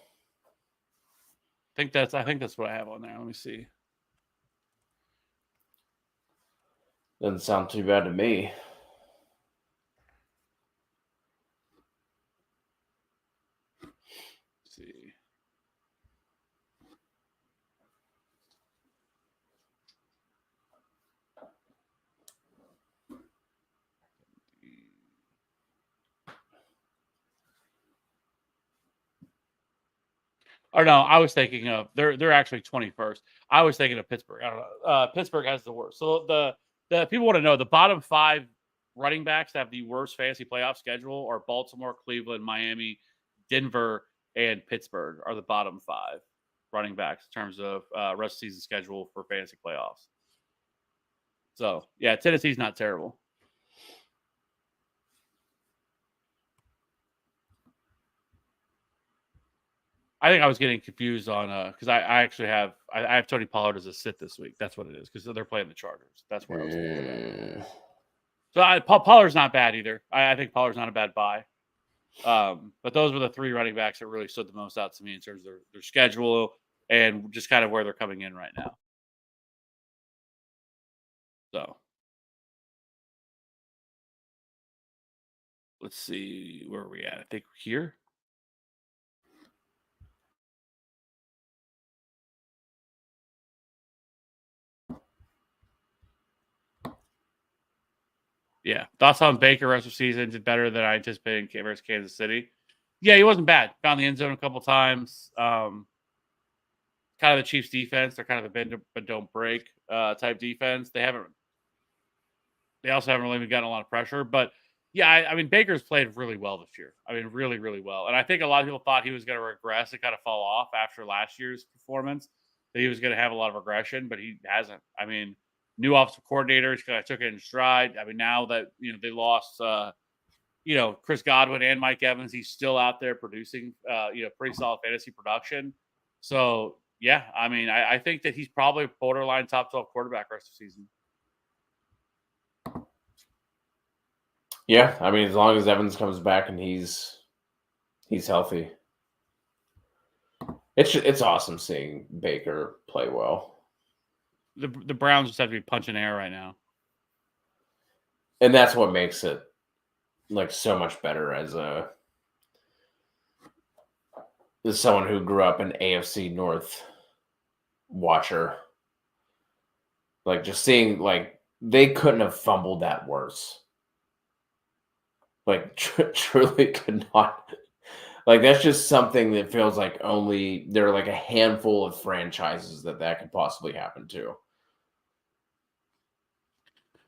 I think that's what I have on there. Let me see. Doesn't sound too bad to me. Let's see. Or no, I was thinking of they're actually 21st. I was thinking of Pittsburgh. I don't know. Pittsburgh has the worst. So the people want to know the bottom 5 running backs that have the worst fantasy playoff schedule are Baltimore, Cleveland, Miami, Denver, and Pittsburgh are the bottom 5 running backs in terms of rest of season schedule for fantasy playoffs. So, yeah, Tennessee's not terrible. I think I was getting confused on because I actually have I have Tony Pollard as a sit this week. That's what it is because they're playing the Chargers. That's where I was getting. So Pollard's not bad either. I think Pollard's not a bad buy. But those were the 3 running backs that really stood the most out to me in terms of their schedule and just kind of where they're coming in right now. So let's see where are we at. I think here. Yeah. Thoughts on Baker rest of season? Did better than I anticipated versus Kansas City. Yeah, he wasn't bad. Found the end zone a couple times. Kind of the Chiefs defense. They're kind of a bend but don't break type defense. They also haven't really gotten a lot of pressure. But yeah, I mean, Baker's played really well this year. I mean, really, really well. And I think a lot of people thought he was going to regress and kind of fall off after last year's performance, that he was going to have a lot of regression, but he hasn't. I mean, new offensive coordinators kind of took it in stride. I mean, now that, they lost, Chris Godwin and Mike Evans, he's still out there producing, pretty solid fantasy production. So, yeah, I mean, I think that he's probably a borderline top 12 quarterback rest of the season. Yeah, I mean, as long as Evans comes back and he's healthy, it's awesome seeing Baker play well. The Browns just have to be punching air right now, and that's what makes it like so much better as someone who grew up an AFC North watcher. Like just seeing like they couldn't have fumbled that worse. Like truly could not. Like that's just something that feels like only there are like a handful of franchises that could possibly happen to.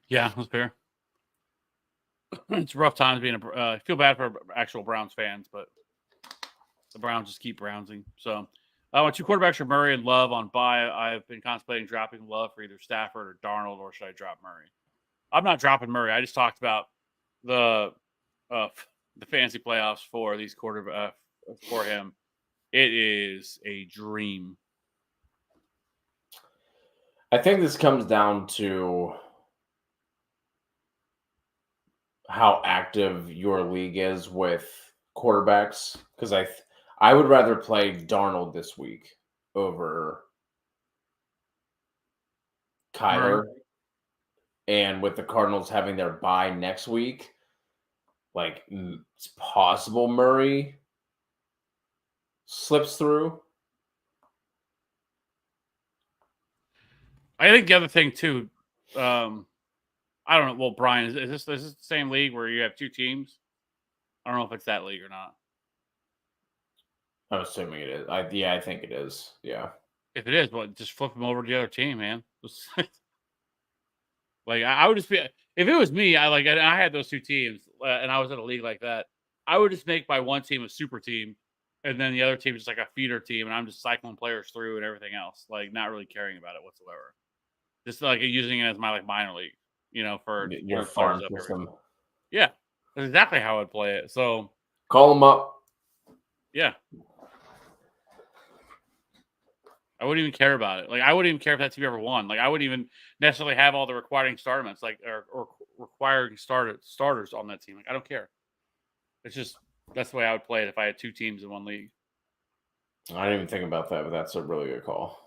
Yeah, that's fair. It's rough times being I feel bad for actual Browns fans, but the Browns just keep brownsing. So, my 2 quarterbacks are Murray and Love on bye. I've been contemplating dropping Love for either Stafford or Darnold, or should I drop Murray? I'm not dropping Murray. I just talked about the fantasy playoffs for these for him. It is a dream. I think this comes down to how active your league is with quarterbacks, because I would rather play Darnold this week over Kyler. Murray. And with the Cardinals having their bye next week, like it's possible Murray slips through. I think the other thing too, I don't know. Well, Brian, is this the same league where you have 2 teams? I don't know if it's that league or not. I'm assuming it is. I think it is. Yeah. If it is, well, just flip them over to the other team, man. Like I would just be, if it was me, I had those 2 teams and I was in a league like that, I would just make my one team a super team, and then the other team is like a feeder team, and I'm just cycling players through and everything else, like not really caring about it whatsoever. Just like using it as my like minor league, for your farm system. Yeah, that's exactly how I'd play it. So call them up. Yeah. I wouldn't even care about it. Like, I wouldn't even care if that team ever won. Like, I wouldn't even necessarily have all the requiring starters, or requiring starters on that team. Like, I don't care. It's just that's the way I would play it if I had 2 teams in one league. I didn't even think about that, but that's a really good call.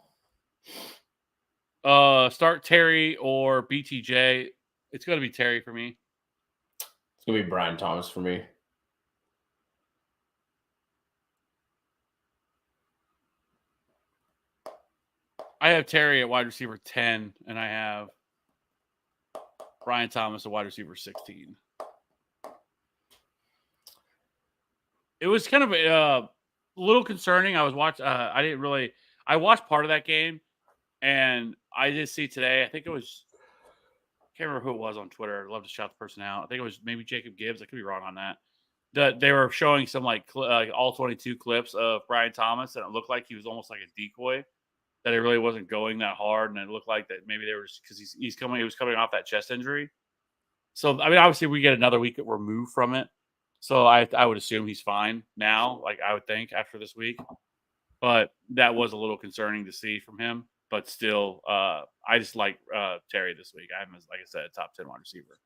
Start Terry or BTJ. It's going to be Terry for me. It's going to be Brian Thomas for me. I have Terry at wide receiver 10, and I have Brian Thomas at wide receiver 16. It was kind of a little concerning. I was watching. I watched part of that game, and I did see today. I think it was. I can't remember who it was on Twitter. I'd love to shout the person out. I think it was maybe Jacob Gibbs. I could be wrong on that. they were showing some like all 22 clips of Brian Thomas, and it looked like he was almost like a decoy. That it really wasn't going that hard, and it looked like that maybe they were because he was coming off that chest injury. So I mean, obviously we get another week removed from it, so I would assume he's fine now. Like I would think after this week, but that was a little concerning to see from him. But still, I just like Terry this week. I have him as, like I said, a top 10 wide receiver.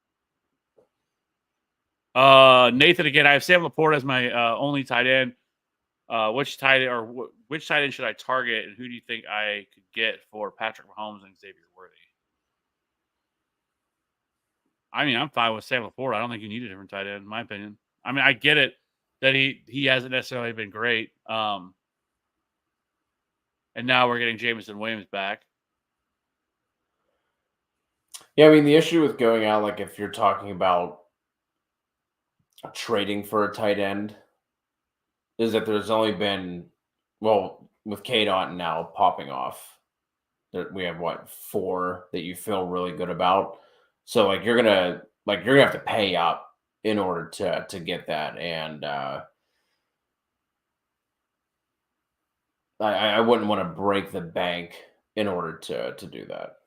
Nathan again. I have Sam Laporte as my only tight end. Which tight end should I target, and who do you think I could get for Patrick Mahomes and Xavier Worthy? I mean, I'm fine with Sam Laporte. I don't think you need a different tight end, in my opinion. I mean, I get it that he hasn't necessarily been great. And now we're getting Jameson Williams back. Yeah, I mean, the issue with going out, like if you're talking about trading for a tight end, is that there's only been, well, with Kate Otten now popping off, we have what, 4 that you feel really good about. So like you're gonna have to pay up in order to get that, and I wouldn't want to break the bank in order to do that.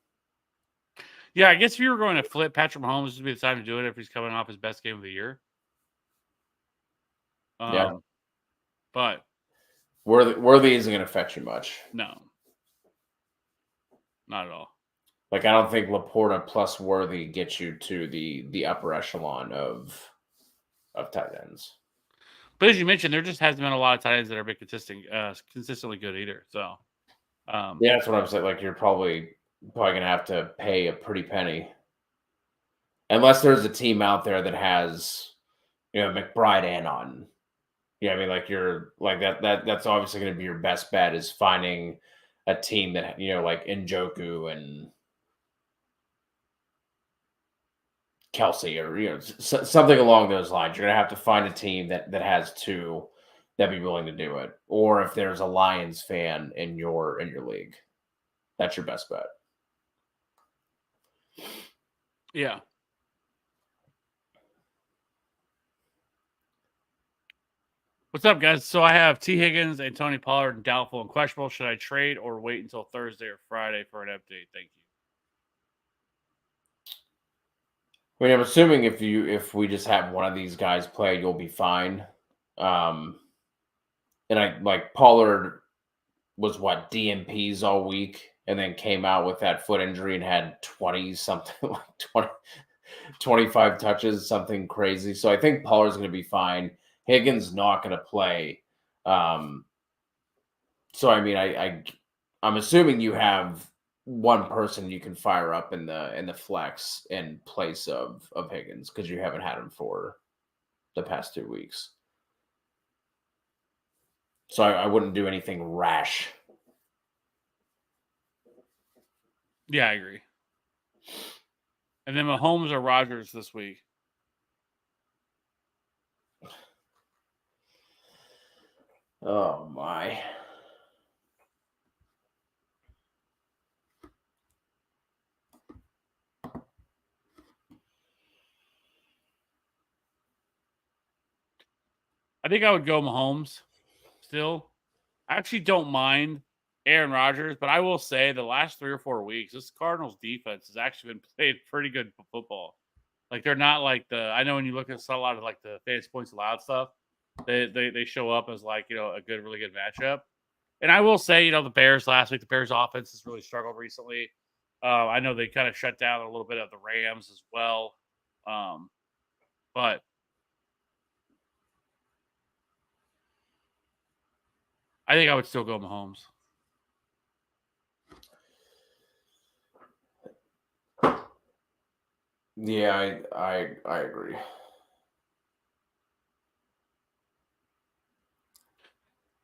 Yeah, I guess if you were going to flip Patrick Mahomes, this would be the time to do it if he's coming off his best game of the year. Yeah, but Worthy isn't going to fetch you much. No, not at all. Like I don't think Laporta plus Worthy gets you to the upper echelon of tight ends. But as you mentioned, there just hasn't been a lot of tight ends that are been consistently good either. So yeah, that's what I'm saying. Like you're probably going to have to pay a pretty penny, unless there's a team out there that has, McBride and on. Yeah, I mean, like you're like that's obviously going to be your best bet is finding a team that like Njoku and Kelsey or something along those lines. You're gonna have to find a team that has 2 that'd be willing to do it, or if there's a Lions fan in your league, that's your best bet. Yeah. What's up, guys? So I have T. Higgins and Tony Pollard and doubtful and questionable. Should I trade or wait until Thursday or Friday for an update? Thank you. I mean, I'm assuming if we just have one of these guys play, you'll be fine. And I like Pollard was what DMPs all week, and then came out with that foot injury and had 20 something like 20, 25 touches, something crazy. So I think Pollard's going to be fine. Higgins not going to play. So I mean, I'm assuming you have one person you can fire up in the flex in place of Higgins because you haven't had him for the past 2 weeks. So I wouldn't do anything rash. Yeah, I agree. And then Mahomes or Rodgers this week. Oh my. I think I would go Mahomes still. I actually don't mind Aaron Rodgers, but I will say the last 3 or 4 weeks, this Cardinals defense has actually been playing pretty good football. Like they're not like I know when you look at a lot of like the fantasy points allowed stuff, they show up as like, a really good matchup. And I will say, the Bears last week, the Bears offense has really struggled recently. I know they kind of shut down a little bit of the Rams as well. But I think I would still go Mahomes. Yeah, I agree.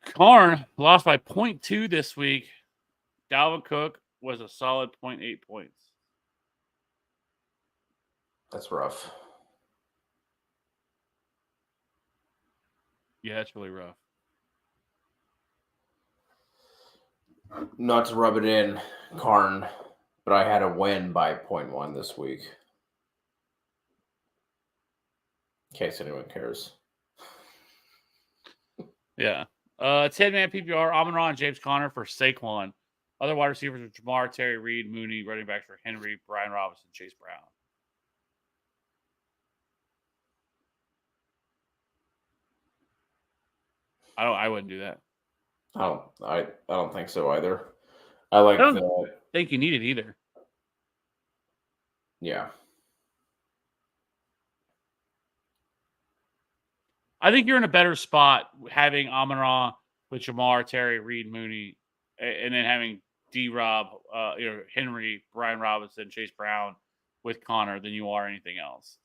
Karn lost by 0.2 this week. Dalvin Cook was a solid 0.8 points. That's rough. Yeah, it's really rough. Not to rub it in, Karn, but I had a win by 0.1 this week. In case anyone cares. Yeah. 10-man PPR, Amon-Ra and James Conner for Saquon. Other wide receivers are Jamar, Terry Reed, Mooney, running backs for Henry, Brian Robinson, Chase Brown. I wouldn't do that. I don't think so either. I like I don't the think you need it either. yeah. I think you're in a better spot having Amon-Ra with Jamar, Terry Reed, Mooney, and then having D-Rob, Henry, Brian Robinson, Chase Brown with Connor than you are anything else.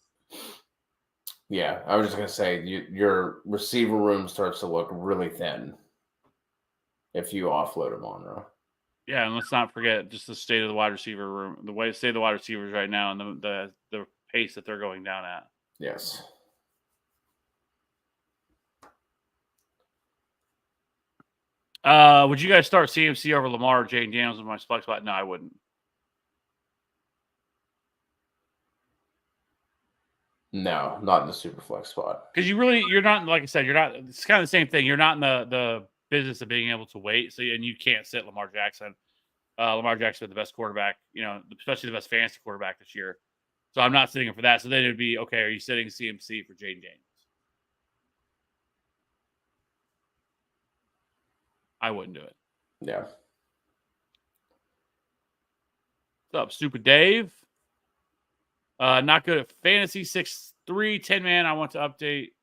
Yeah, I was just gonna say your receiver room starts to look really thin if you offload him on. Yeah, and let's not forget just the state of the wide receiver room, the state of the wide receivers right now, and the pace that they're going down at. Yes. Would you guys start CMC over Lamar or Jane Daniels in my flex spot? No, I wouldn't. No, not in the super flex spot. Because you're not, like I said, you're not, it's kind of the same thing. You're not in the business of being able to wait. So, and you can't sit Lamar Jackson. Lamar Jackson, the best quarterback, especially the best fantasy quarterback this year. So I'm not sitting him for that. So then it'd be, okay, are you sitting CMC for Jane Daniels? I wouldn't do it. Yeah. What's up, Stupid Dave? Not good at fantasy 6'3", 10-man. I want to update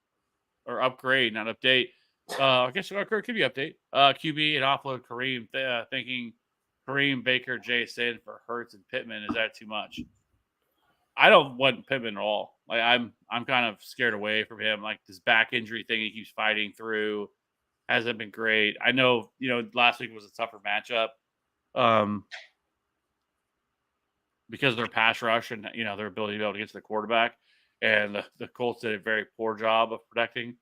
or upgrade, not update. I guess it could be update. QB and offload Kareem, thinking Kareem, Baker, Jason for Hurts and Pittman. Is that too much? I don't want Pittman at all. Like I'm kind of scared away from him. Like this back injury thing he keeps fighting through hasn't been great. I know, last week was a tougher matchup. Because of their pass rush and their ability to be able to get to the quarterback, and the Colts did a very poor job of protecting.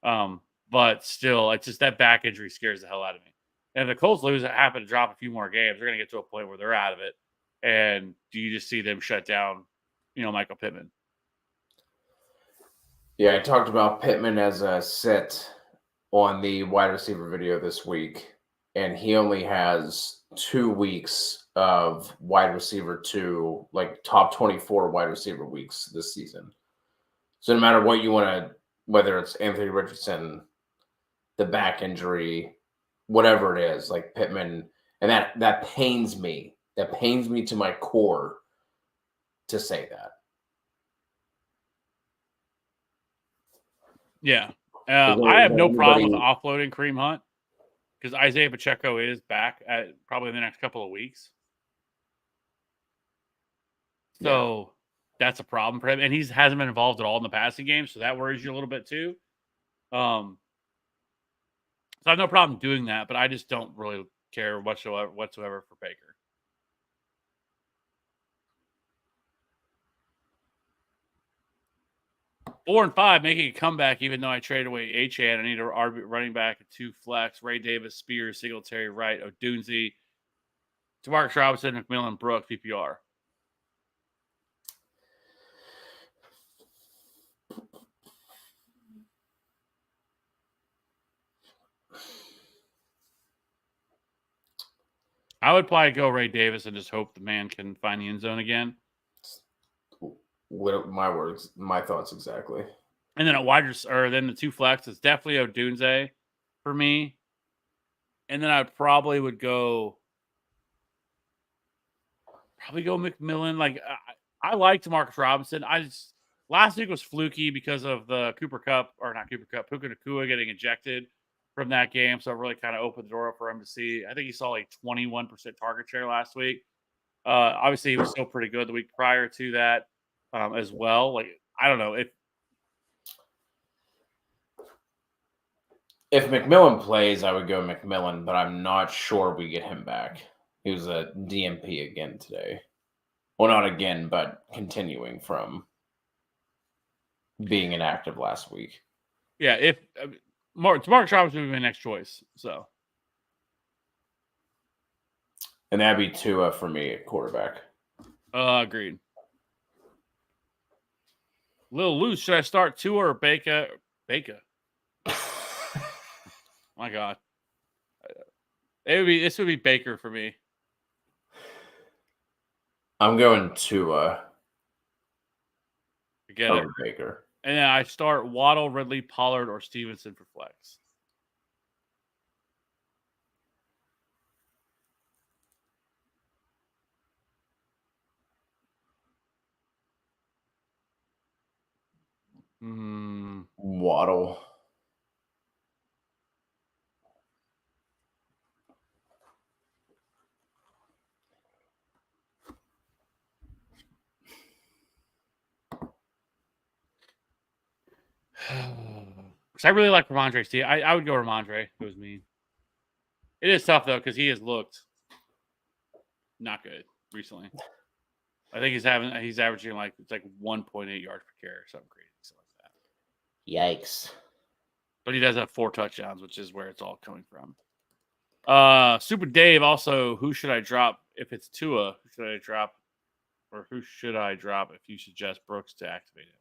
But still, it's just that back injury scares the hell out of me. And if the Colts lose, happen to drop a few more games, they're going to get to a point where they're out of it. And do you just see them shut down, Michael Pittman? Yeah, I talked about Pittman as a sit on the wide receiver video this week, and he only has 2 weeks of wide receiver 2, like top 24 wide receiver weeks this season. So no matter what you want to, whether it's Anthony Richardson, the back injury, whatever it is, like Pittman, and that pains me. That pains me to my core to say that. Yeah. I have no problem with offloading Kareem Hunt because Isaiah Pacheco is back at probably the next couple of weeks. So that's a problem for him. And he hasn't been involved at all in the passing game. So that worries you a little bit too. So I have no problem doing that, but I just don't really care whatsoever for Baker. Four and 5 making a comeback, even though I traded away Achane. I need a RB running back, a 2 flex, Ray Davis, Spears, Singletary, Wright, Odunze, Demarcus Robinson, McMillan, Brooks, PPR. I would probably go Ray Davis and just hope the man can find the end zone again. What my thoughts exactly. And then then the 2 flex is definitely Odunze for me. And then I probably would go McMillan. Like I liked Demarcus Robinson. Last week was fluky because of the Puka Nacua getting ejected from that game. So it really kind of opened the door up for him to see. I think he saw like 21% target share last week. Obviously, he was still pretty good the week prior to that as well. Like, I don't know. If McMillan plays, I would go McMillan, but I'm not sure we get him back. He was a DMP again today. Well, not again, but continuing from being inactive last week. Yeah, if Demarcus Robinson would be my next choice. So, and that'd be Tua for me at quarterback. Agreed. Little loose. Should I start Tua or Baker? My God. This would be Baker for me. I'm going to Get it. over Baker. And then I start Waddle, Ridley, Pollard, or Stevenson for flex. Waddle. Because I really like Ramondre. See, I would go Ramondre. If it was me. It is tough though because he has looked not good recently. I think he's averaging like 1.8 yards per carry or something crazy, something like that. Yikes! But he does have 4 touchdowns, which is where it's all coming from. Super Dave also, who should I drop if it's Tua? Who should I drop, or who should I drop if you suggest Brooks to activate him?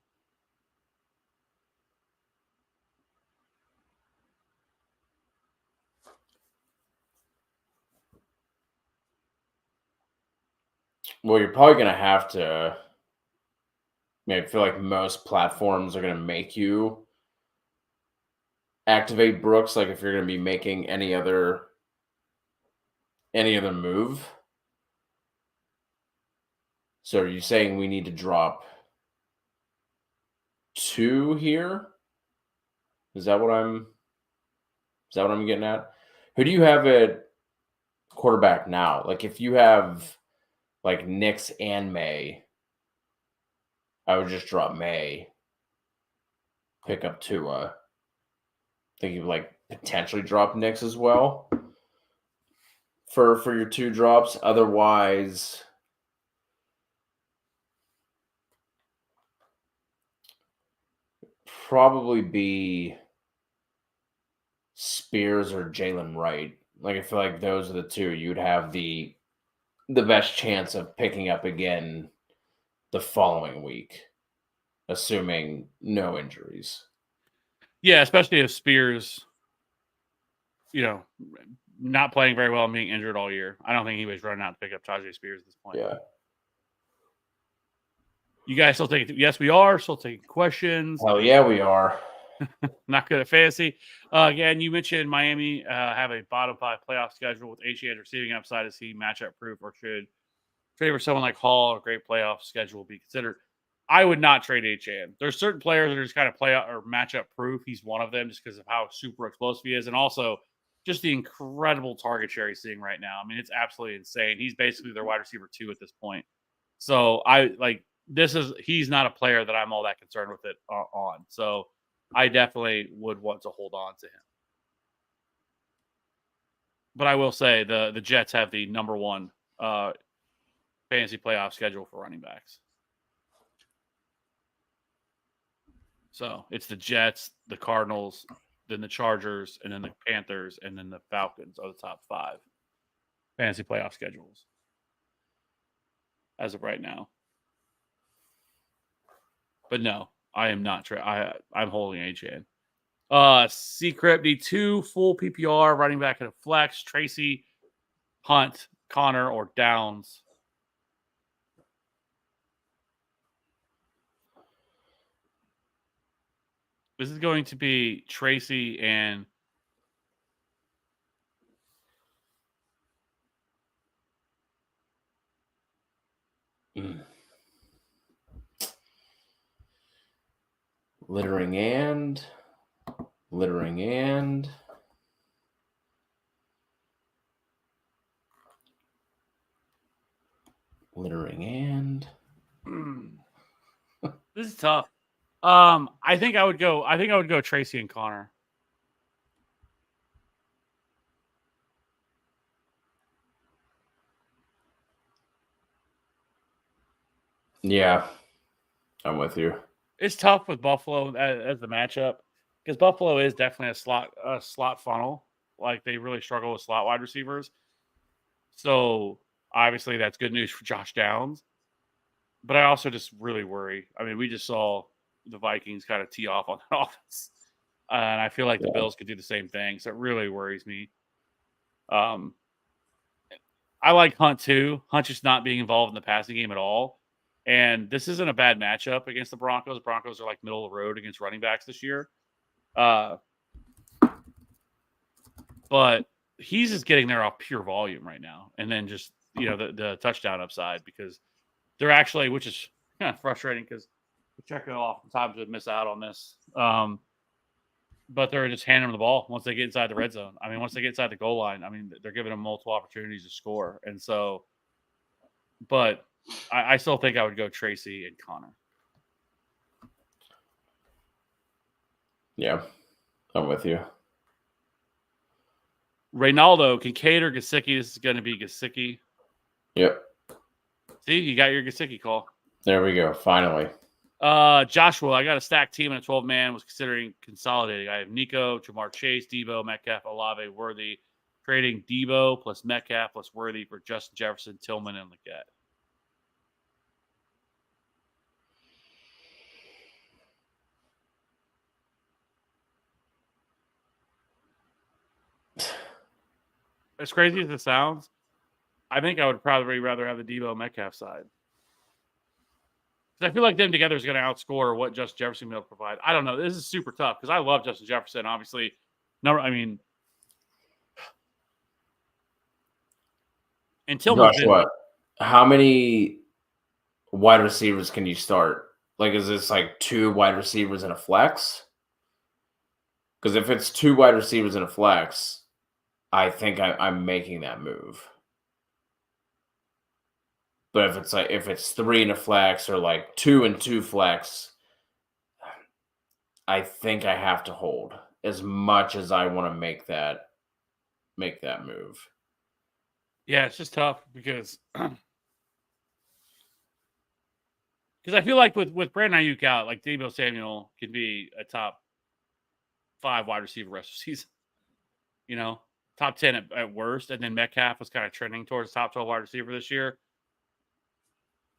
Well, you're probably going to have to. I feel like most platforms are going to make you activate Brooks. Like if you're going to be making any other move. So are you saying we need to drop 2 here? Is that what I'm getting at? Who do you have at quarterback now? Like if you have like Nix and May, I would just drop May, pick up Tua. Think you like potentially drop Nix as well for your 2 drops. Otherwise, probably be Spears or Jalen Wright. Like I feel like those are the 2 you'd have the best chance of picking up again the following week, assuming no injuries. Yeah, especially if Spears, not playing very well and being injured all year. I don't think anybody's running out to pick up Tajay Spears at this point. Yeah. You guys still taking? Yes, we are still taking questions. Oh yeah, we are. Not good at fantasy. Again, you mentioned Miami have a bottom 5 playoff schedule with HEA's receiving upside. Is he matchup proof, or should trade for someone like Hall? A great playoff schedule be considered. I would not trade HAN. There's certain players that are just kind of playoff or matchup proof. He's one of them just because of how super explosive he is, and also just the incredible target share he's seeing right now. I mean, it's absolutely insane. He's basically their wide receiver 2 at this point. So he's not a player that I'm all that concerned with it on. So I definitely would want to hold on to him. But I will say the Jets have the number 1 fantasy playoff schedule for running backs. So it's the Jets, the Cardinals, then the Chargers, and then the Panthers, and then the Falcons are the top 5 fantasy playoff schedules as of right now. But no, I am not. I'm holding HN. Secret the 2 full PPR running back at a flex. Tracy, Hunt, Connor, or Downs. This is going to be Tracy and Littering and this is tough. I think I would go Tracy and Connor. Yeah, I'm with you. It's tough with Buffalo as the matchup because Buffalo is definitely a slot funnel. Like they really struggle with slot wide receivers. So obviously that's good news for Josh Downs. But I also just really worry. I mean, we just saw the Vikings kind of tee off on that offense. and I feel like the Bills could do the same thing. So it really worries me. I like Hunt too. Hunt just not being involved in the passing game at all. And this isn't a bad matchup against the Broncos. Broncos are like middle of the road against running backs this year. But he's just getting there off pure volume right now. And then just, the touchdown upside because they're actually, which is kind of frustrating because Pacheco oftentimes would miss out on this. But they're just handing them the ball once they get inside the red zone. I mean, once they get inside the goal line, they're giving them multiple opportunities to score. And so, but I still think I would go Tracy and Connor. Yeah, I'm with you. Reynaldo, Kincaid or Gesicki? This is going to be Gesicki. Yep. See, you got your Gesicki call. There we go. Finally. Joshua, I got a stacked team in a 12-man. Was considering consolidating. I have Nico, Jamar Chase, Debo, Metcalf, Olave, Worthy. Trading Debo plus Metcalf plus Worthy for Justin Jefferson, Tillman, and Leggett. As crazy as it sounds, I think I would probably rather have the Debo Metcalf side. Because I feel like them together is going to outscore what Justin Jefferson will provide. I don't know. This is super tough because I love Justin Jefferson. Obviously, until Joshua, how many wide receivers can you start? Like, is this like 2 wide receivers and a flex? Because if it's 2 wide receivers and a flex, I think I'm making that move. But if it's 3 and a flex or like 2 and 2 flex, I think I have to hold as much as I want to make that move. Yeah, it's just tough because I feel like with Brandon Ayuk out, like Deebo Samuel could be a top 5 wide receiver rest of the season. Top 10 at worst, and then Metcalf was kind of trending towards top 12 wide receiver this year.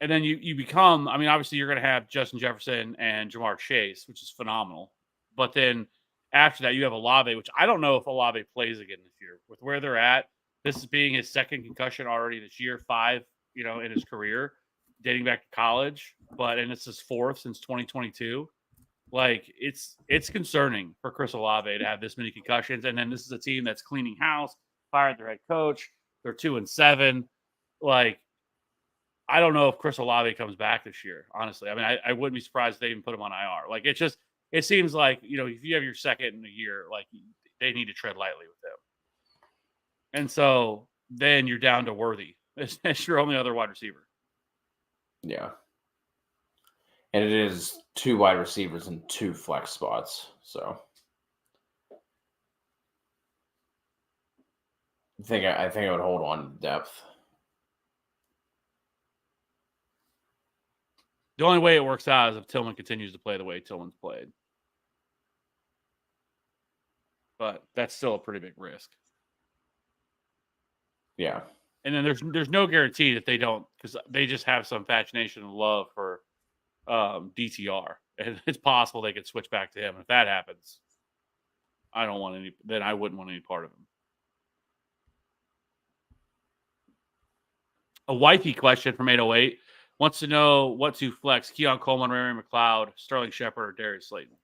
And then you become, obviously you're going to have Justin Jefferson and Jamar Chase, which is phenomenal. But then after that, you have Olave, which I don't know if Olave plays again this year. With where they're at, this is being his 2nd concussion already this year, 5, in his career, dating back to college. And it's his 4th since 2022. Like, it's concerning for Chris Olave to have this many concussions. And then this is a team that's cleaning house, fired their head coach. They're 2-7. Like, I don't know if Chris Olave comes back this year, honestly. I wouldn't be surprised if they even put him on IR. Like, it seems like, if you have your 2nd in a year, like, they need to tread lightly with him. And so then you're down to Worthy. It's your only other wide receiver. Yeah. And it is 2 wide receivers and 2 flex spots. So I think I would hold on to depth. The only way it works out is if Tillman continues to play the way Tillman's played. But that's still a pretty big risk. Yeah. And then there's no guarantee that they don't, because they just have some fascination and love for DTR. And it's possible they could switch back to him. And if that happens, I wouldn't want any part of him. A wifey question from 808 wants to know what to flex: Keon Coleman, Ray McLeod, Sterling Shepard, or Darius Slayton.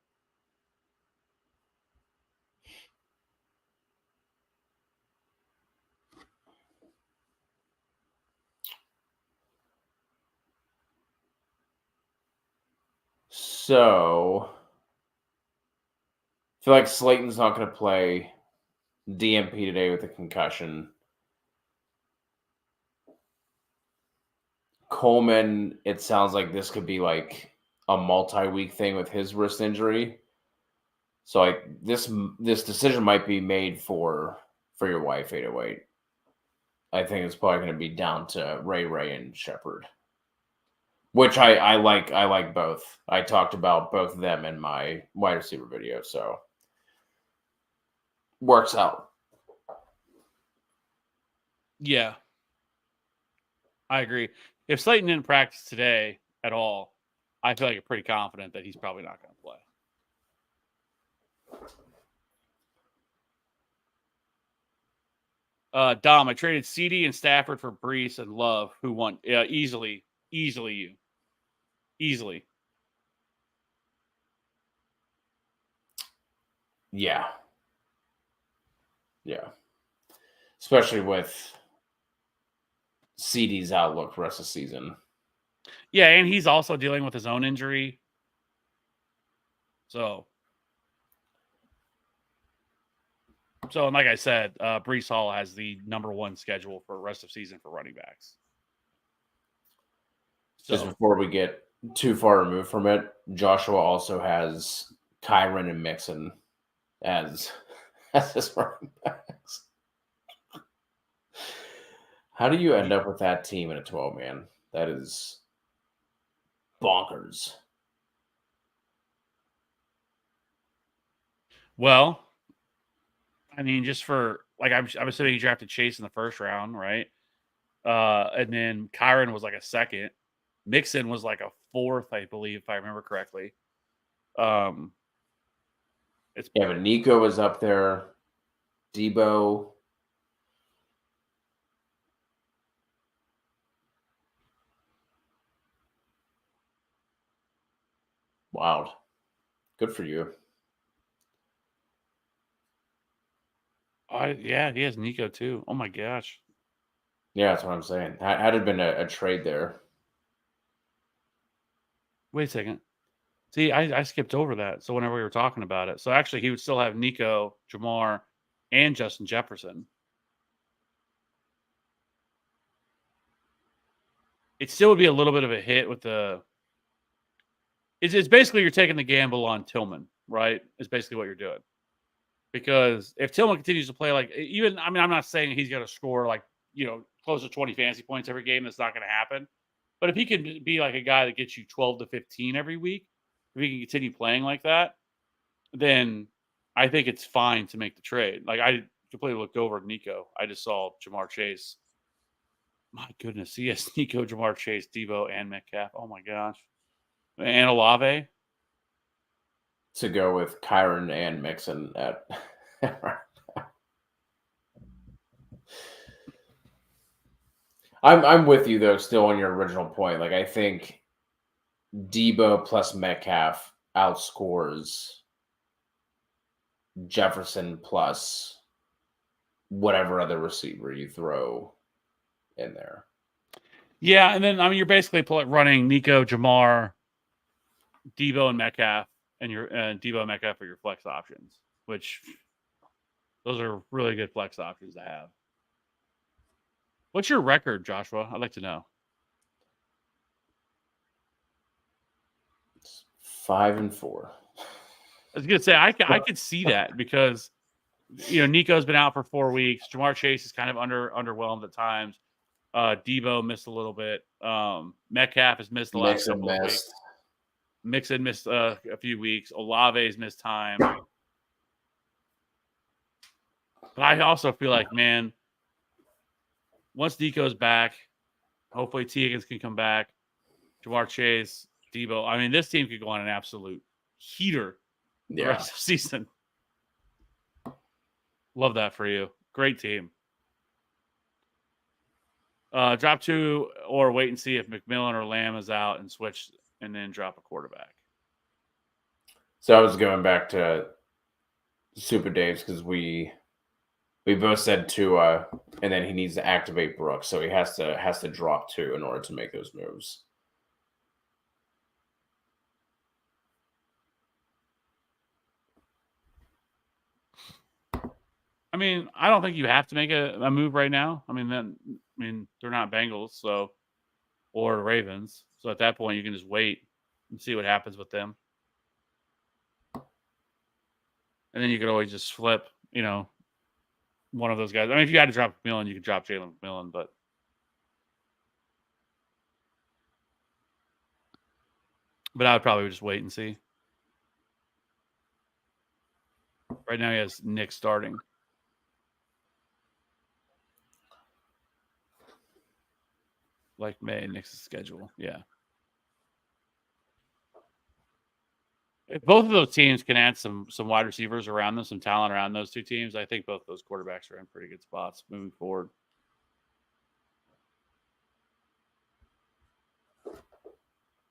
So I feel like Slayton's not going to play DMP today with a concussion. Coleman, it sounds like this could be like a multi-week thing with his wrist injury. So this decision might be made for your wife, 808. I think it's probably going to be down to Ray and Shepard, which I like. I like both. I talked about both of them in my wide receiver video, so works out. Yeah, I agree. If Slayton didn't practice today at all, I feel like I'm pretty confident that he's probably not going to play. Dom, I traded CD and Stafford for Brees and Love, who won easily. Easily. Yeah. Yeah. Especially with CD's outlook for the rest of the season. Yeah, and he's also dealing with his own injury. So, and like I said, Brees Hall has the number 1 schedule for rest of season for running backs. Just before we get too far removed from it, Joshua also has Kyron and Mixon as his running backs. How do you end up with that team in a 12-man? That is bonkers. Well, I mean, just for like I'm assuming he drafted Chase in the first round, right? And then Kyron was like a second. Mixon was like a 4th, I believe, if I remember correctly. But Nico was up there. Debo. Wild. Good for you. Yeah, he has Nico too. Oh my gosh. Yeah, that's what I'm saying. Had it been a trade there. Wait a second. See, I skipped over that. So whenever we were talking about it, so actually he would still have Nico, Jamar, and Justin Jefferson. It still would be a little bit of a hit with the. It's basically you're taking the gamble on Tillman, right? Is basically what you're doing. Because if Tillman continues to play like even, I mean, I'm not saying he's going to score like close to 20 fantasy points every game. That's not going to happen. But if he can be like a guy that gets you 12 to 15 every week, if he can continue playing like that, then I think it's fine to make the trade. Like I completely looked over at Nico. I just saw Jamar Chase. My goodness, he has Nico, Jamar Chase, Debo, and Metcalf. Oh my gosh, and Olave. To go with Kyron and Mixon at. I'm with you though, still on your original point. Like I think Debo plus Metcalf outscores Jefferson plus whatever other receiver you throw in there. Yeah, and then I mean you're basically running Nico, Jamar, Debo, and Metcalf, and your Debo and Metcalf are your flex options, which those are really good flex options to have. What's your record, Joshua? I'd like to know. It's 5-4. I was gonna say I could see that because Nico's been out for 4 weeks. Jamar Chase is kind of underwhelmed at times. Debo missed a little bit. Metcalf has missed the last couple of weeks. Mixon missed a few weeks. Olave's missed time. But I also feel like, man, once Nico's back, hopefully T. Higgins can come back. Jamar Chase, Debo. I mean, this team could go on an absolute heater the rest of the season. Love that for you. Great team. Drop 2 or wait and see if McMillan or Lamb is out and switch and then drop a quarterback. So I was going back to Super Dave's because we both said Tua, and then he needs to activate Brooks, so he has to drop 2 in order to make those moves. I mean, I don't think you have to make a move right now. I mean, they're not Bengals, or Ravens. So at that point, you can just wait and see what happens with them. And then you could always just flip, one of those guys. I mean, if you had to drop McMillan, you could drop Jalen McMillan, but I would probably just wait and see. Right now, he has Nick starting. Like May, Nick's schedule. Yeah. If both of those teams can add some wide receivers around them, some talent around those two teams, I think both those quarterbacks are in pretty good spots moving forward.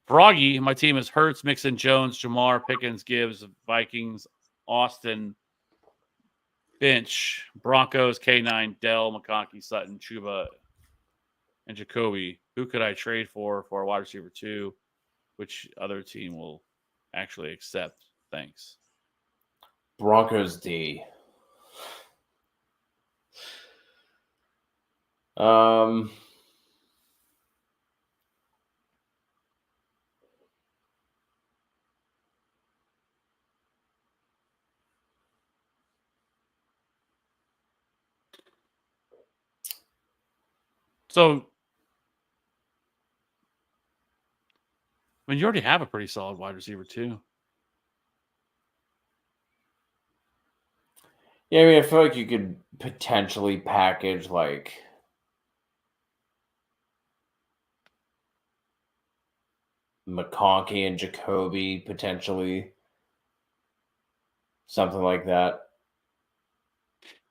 Froggy, my team is Hurts, Mixon, Jones, Jamar, Pickens, Gibbs, Vikings, Austin, Finch, Broncos, K9, Dell, McConkey, Sutton, Chuba, and Jacoby. Who could I trade for a wide receiver 2? Which other team will actually accept? Thanks. Broncos D. So, I mean, you already have a pretty solid wide receiver too. Yeah, I mean, I feel like you could potentially package like McConkey and Jacoby, potentially something like that.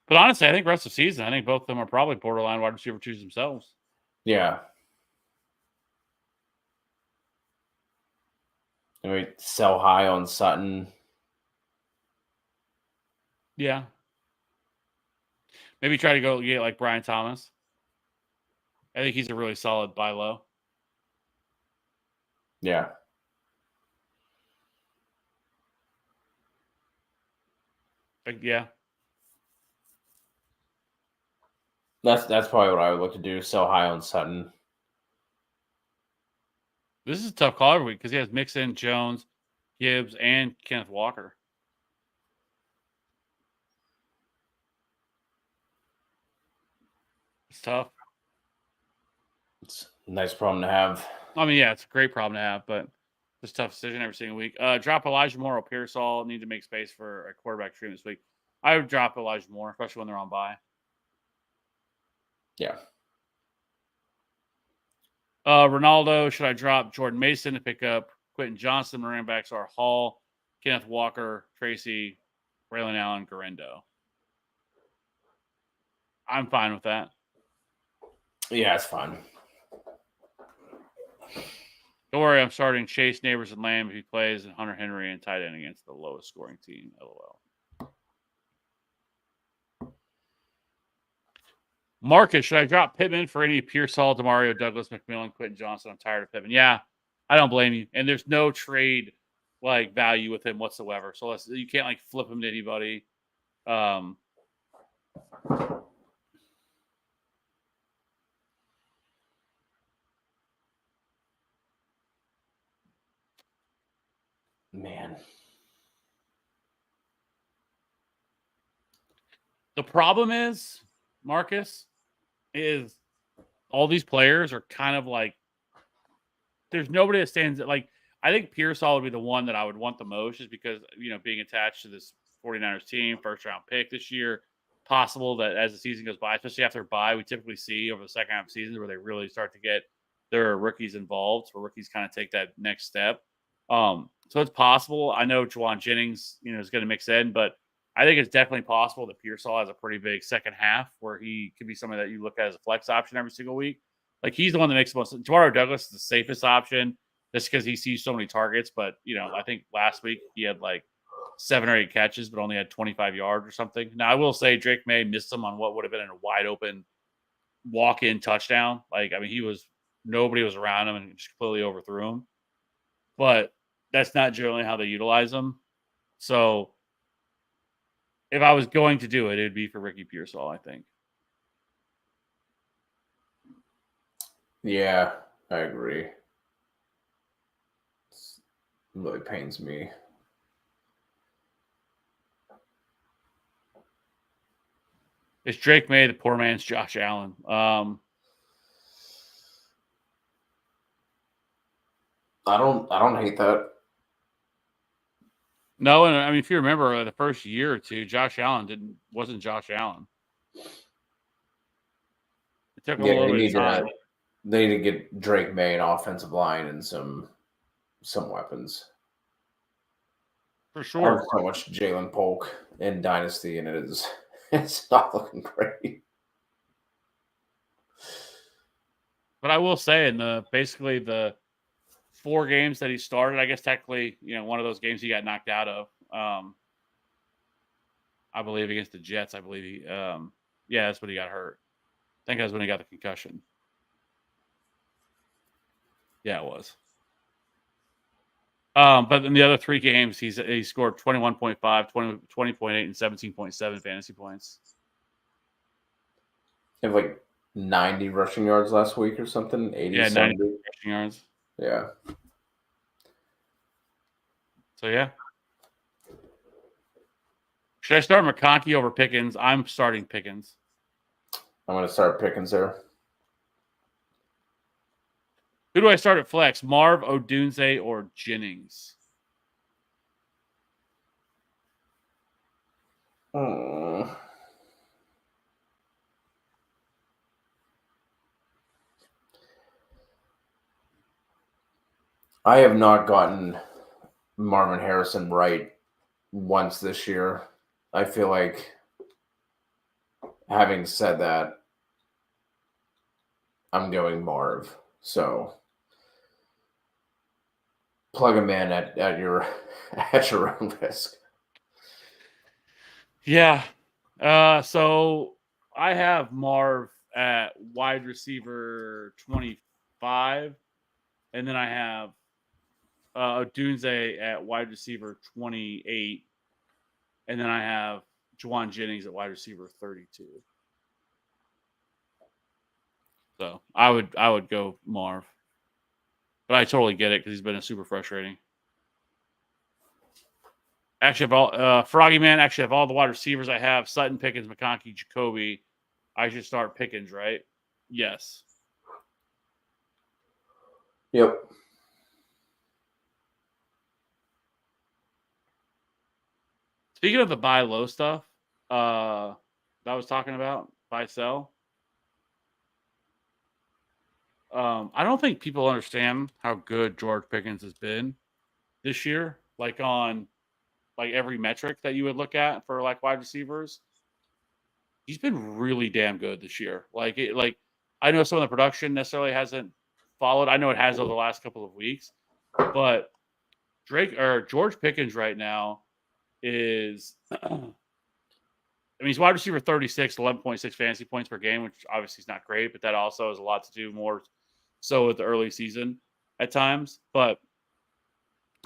But honestly, I think rest of the season, I think both of them are probably borderline wide receiver 2s themselves. Yeah. I mean, sell high on Sutton. Yeah. Maybe try to go get like Brian Thomas. I think he's a really solid buy low. Yeah. Yeah. That's probably what I would look to do. Sell high on Sutton. This is a tough call every week because he has Mixon, Jones, Gibbs, and Kenneth Walker. It's tough. It's a nice problem to have. I mean, yeah, it's a great problem to have, but it's a tough decision every single week. Drop Elijah Moore or Pearsall. Need to make space for a quarterback stream this week. I would drop Elijah Moore, especially when they're on bye. Yeah. Ronaldo, should I drop Jordan Mason to pick up Quentin Johnson? The running backs are Hall, Kenneth Walker, Tracy, Braylon Allen, Garendo. I'm fine with that. Yeah, it's fine. Don't worry, I'm starting Chase, Neighbors, and Lamb if he plays, and Hunter Henry and tight end against the lowest scoring team. LOL. Marcus, should I drop Pittman for any Pearsall, Demario, Douglas, McMillan, Quentin Johnson? I'm tired of Pittman. Yeah, I don't blame you. And there's no trade like value with him whatsoever. So you can't like flip him to anybody. Man. The problem is, Marcus, is all these players are kind of like, there's nobody that stands like, I think Pearsall would be the one that I would want the most just because, being attached to this 49ers team, first round pick this year, possible that as the season goes by, especially after bye, we typically see over the second half of seasons where they really start to get their rookies involved, where rookies kind of take that next step. So it's possible. I know Juwan Jennings, is going to mix in, but I think it's definitely possible that Pearsall has a pretty big second half where he could be somebody that you look at as a flex option every single week. Like he's the one that makes the most. Demario Douglas is the safest option just because he sees so many targets. But, I think last week he had like 7 or 8 catches, but only had 25 yards or something. Now, I will say Drake May missed him on what would have been a wide open walk-in touchdown. Like, I mean, nobody was around him and just completely overthrew him. But that's not generally how they utilize him. So if I was going to do it, it'd be for Ricky Pearsall, I think. Yeah, I agree. It really pains me. It's Drake May, the poor man's Josh Allen. I don't hate that. No, and I mean, if you remember the first year or two, Josh Allen wasn't Josh Allen. It took a little bit of time. They need to get Drake May an offensive line and some weapons. for I have sure. so much Jalen Polk in Dynasty, and it's not looking great. But I will say, in basically the 4 games that he started, I guess technically, one of those games he got knocked out of. I believe against the Jets. I believe he, yeah, that's when he got hurt. I think that's when he got the concussion. Yeah, it was. But in the other 3 games, he scored 21.5, 20.8, and 17.7 fantasy points. He had like 90 rushing yards last week or something. 80, Yeah, 90 70. rushing yards. Yeah. So yeah. Should I start McConkey over Pickens? I'm starting Pickens. I'm going to start Pickens there. Who do I start at flex? Marv, Odunze, or Jennings? I have not gotten Marvin Harrison right once this year. I feel like, having said that, I'm going Marv. So plug him in at your at your own risk. Yeah. So I have Marv at wide receiver 25, and then I have Odunze at wide receiver 28, and then I have Juwan Jennings at wide receiver 32. So I would go Marv, but I totally get it because he's been a super frustrating. Actually, of all Froggy Man, actually of all the wide receivers I have, Sutton, Pickens, McConkey, Jacoby, I should start Pickens, right? Yes. Yep. Speaking of the buy low stuff, that I was talking about, buy sell. I don't think people understand how good George Pickens has been this year. Like on every metric that you would look at for like wide receivers, he's been really damn good this year. I know some of the production necessarily hasn't followed. I know it has over the last couple of weeks, but George Pickens right now is he's wide receiver 36, 11.6 fantasy points per game, which obviously is not great, but that also has a lot to do more so with the early season at times. But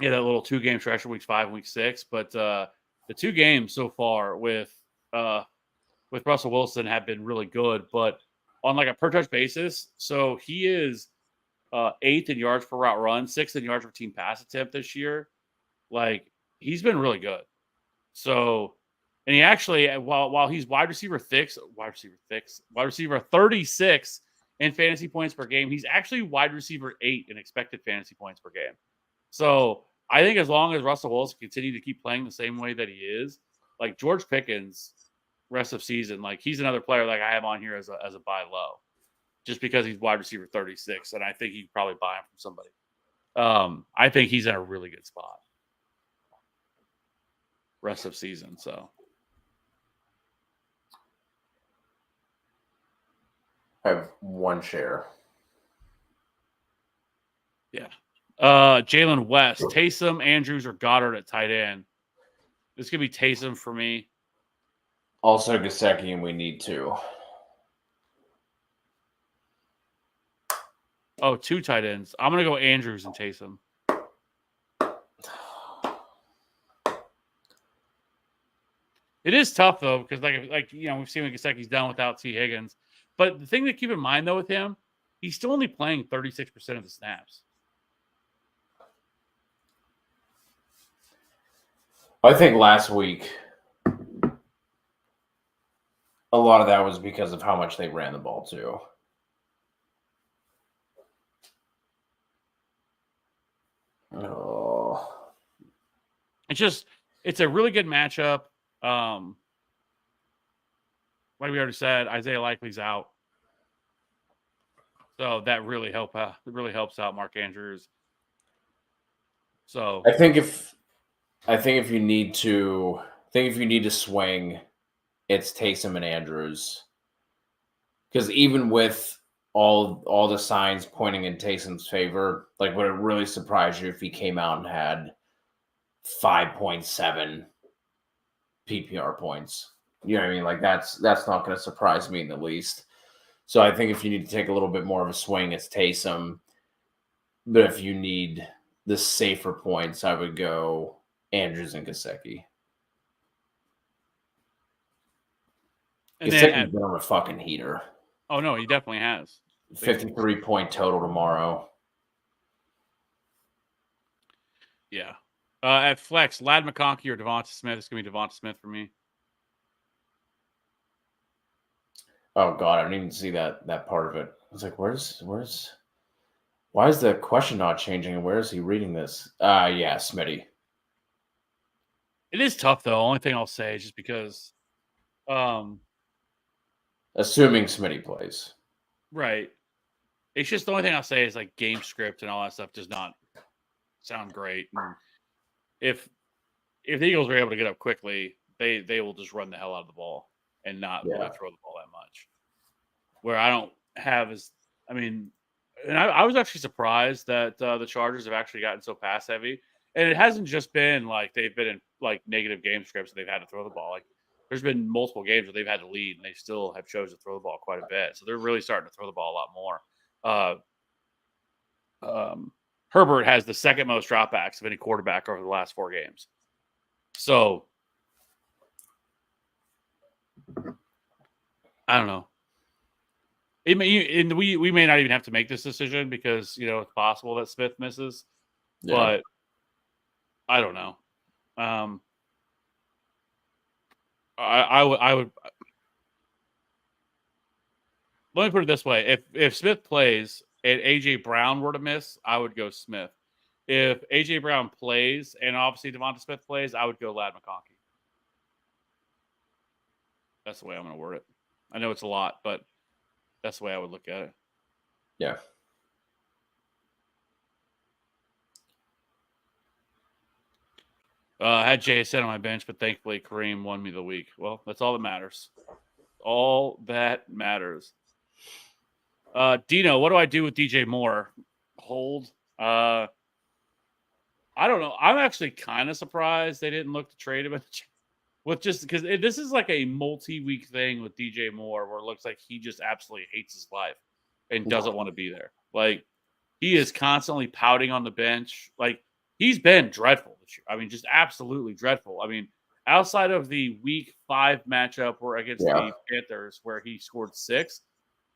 yeah, that little 2-game stretch for weeks 5 and week 6. But the 2 games so far with Russell Wilson have been really good, but on like a per touch basis. So he is 8th in yards per route run, 6th in yards per team pass attempt this year. Like he's been really good. So, and he actually, while he's wide receiver 36 in fantasy points per game, he's actually wide receiver 8 in expected fantasy points per game. So I think as long as Russell Wilson continue to keep playing the same way that he is, like George Pickens, rest of season, like he's another player like I have on here as a buy low, just because he's wide receiver 36, and I think you could probably buy him from somebody. I think he's in a really good spot rest of season. So I have 1 share. yeah. Jalen West, Taysom, Andrews, or Goddard at tight end. This could be Taysom for me. Also Gesicki, and we need 2. Oh, 2 tight ends. I'm gonna go Andrews and Taysom. It is tough though, because we've seen what Gesicki's done without T. Higgins. But the thing to keep in mind though with him, he's still only playing 36% of the snaps. I think last week a lot of that was because of how much they ran the ball too. Oh. It's a really good matchup. Like we already said, Isaiah Likely's out. So that really helps out Mark Andrews. So I think if I think if you need to swing, it's Taysom and Andrews. Because even with all the signs pointing in Taysom's favor, like would it really surprise you if he came out and had 5.7 PPR points? You know what I mean? Like that's not going to surprise me in the least. So I think if you need to take a little bit more of a swing, it's Taysom. But if you need the safer points, I would go Andrews and Gesicki. And Gesicki's been on a fucking heater. Oh no, he definitely has. 53-point total tomorrow. Yeah. At flex, Lad McConkey or Devonta Smith. It's gonna be Devonta Smith for me. Oh god, I didn't even see that part of it. I was like, where's why is the question not changing and where is he reading this? Yeah, Smitty. It is tough though. Only thing I'll say is just because assuming Smitty plays. Right. It's just the only thing I'll say is like game script and all that stuff does not sound great. And if the Eagles are able to get up quickly, they will just run the hell out of the ball and not really throw the ball that much. Where I don't have and I was actually surprised that the Chargers have actually gotten so pass heavy. And it hasn't just been like they've been in like negative game scripts and they've had to throw the ball. Like there's been multiple games where they've had to lead and they still have chosen to throw the ball quite a bit. So they're really starting to throw the ball a lot more. Herbert has the second most dropbacks of any quarterback over the last 4 games. So I don't know. We may not even have to make this decision because it's possible that Smith misses, but I don't know. I would. Let me put it this way: if Smith plays and AJ Brown were to miss, I would go Smith. If AJ Brown plays and obviously Devonta Smith plays, I would go Lad McConkey. That's the way I'm going to word it. I know it's a lot, but that's the way I would look at it. Yeah. I had JSN on my bench, but thankfully Kareem won me the week. Well, that's all that matters. All that matters. Dino, what do I do with DJ Moore? Hold. I don't know. I'm actually kind of surprised they didn't look to trade him with just because this is like a multi-week thing with DJ Moore where it looks like he just absolutely hates his life and doesn't want to be there. Like he is constantly pouting on the bench. Like he's been dreadful this year. I mean, just absolutely dreadful. I mean, outside of the week 5 matchup where against the Panthers where he scored 6,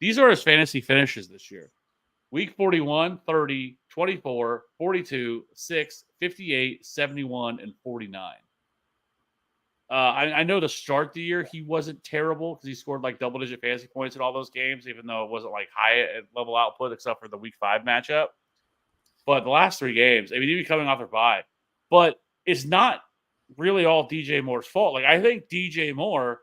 these are his fantasy finishes this year. Week 41, 30, 24, 42, 6, 58, 71, and 49. I know to start the year, he wasn't terrible because he scored like double-digit fantasy points in all those games, even though it wasn't like high level output except for the week 5 matchup. But the last 3 games, I mean, even coming off their bye. But it's not really all DJ Moore's fault. Like, I think DJ Moore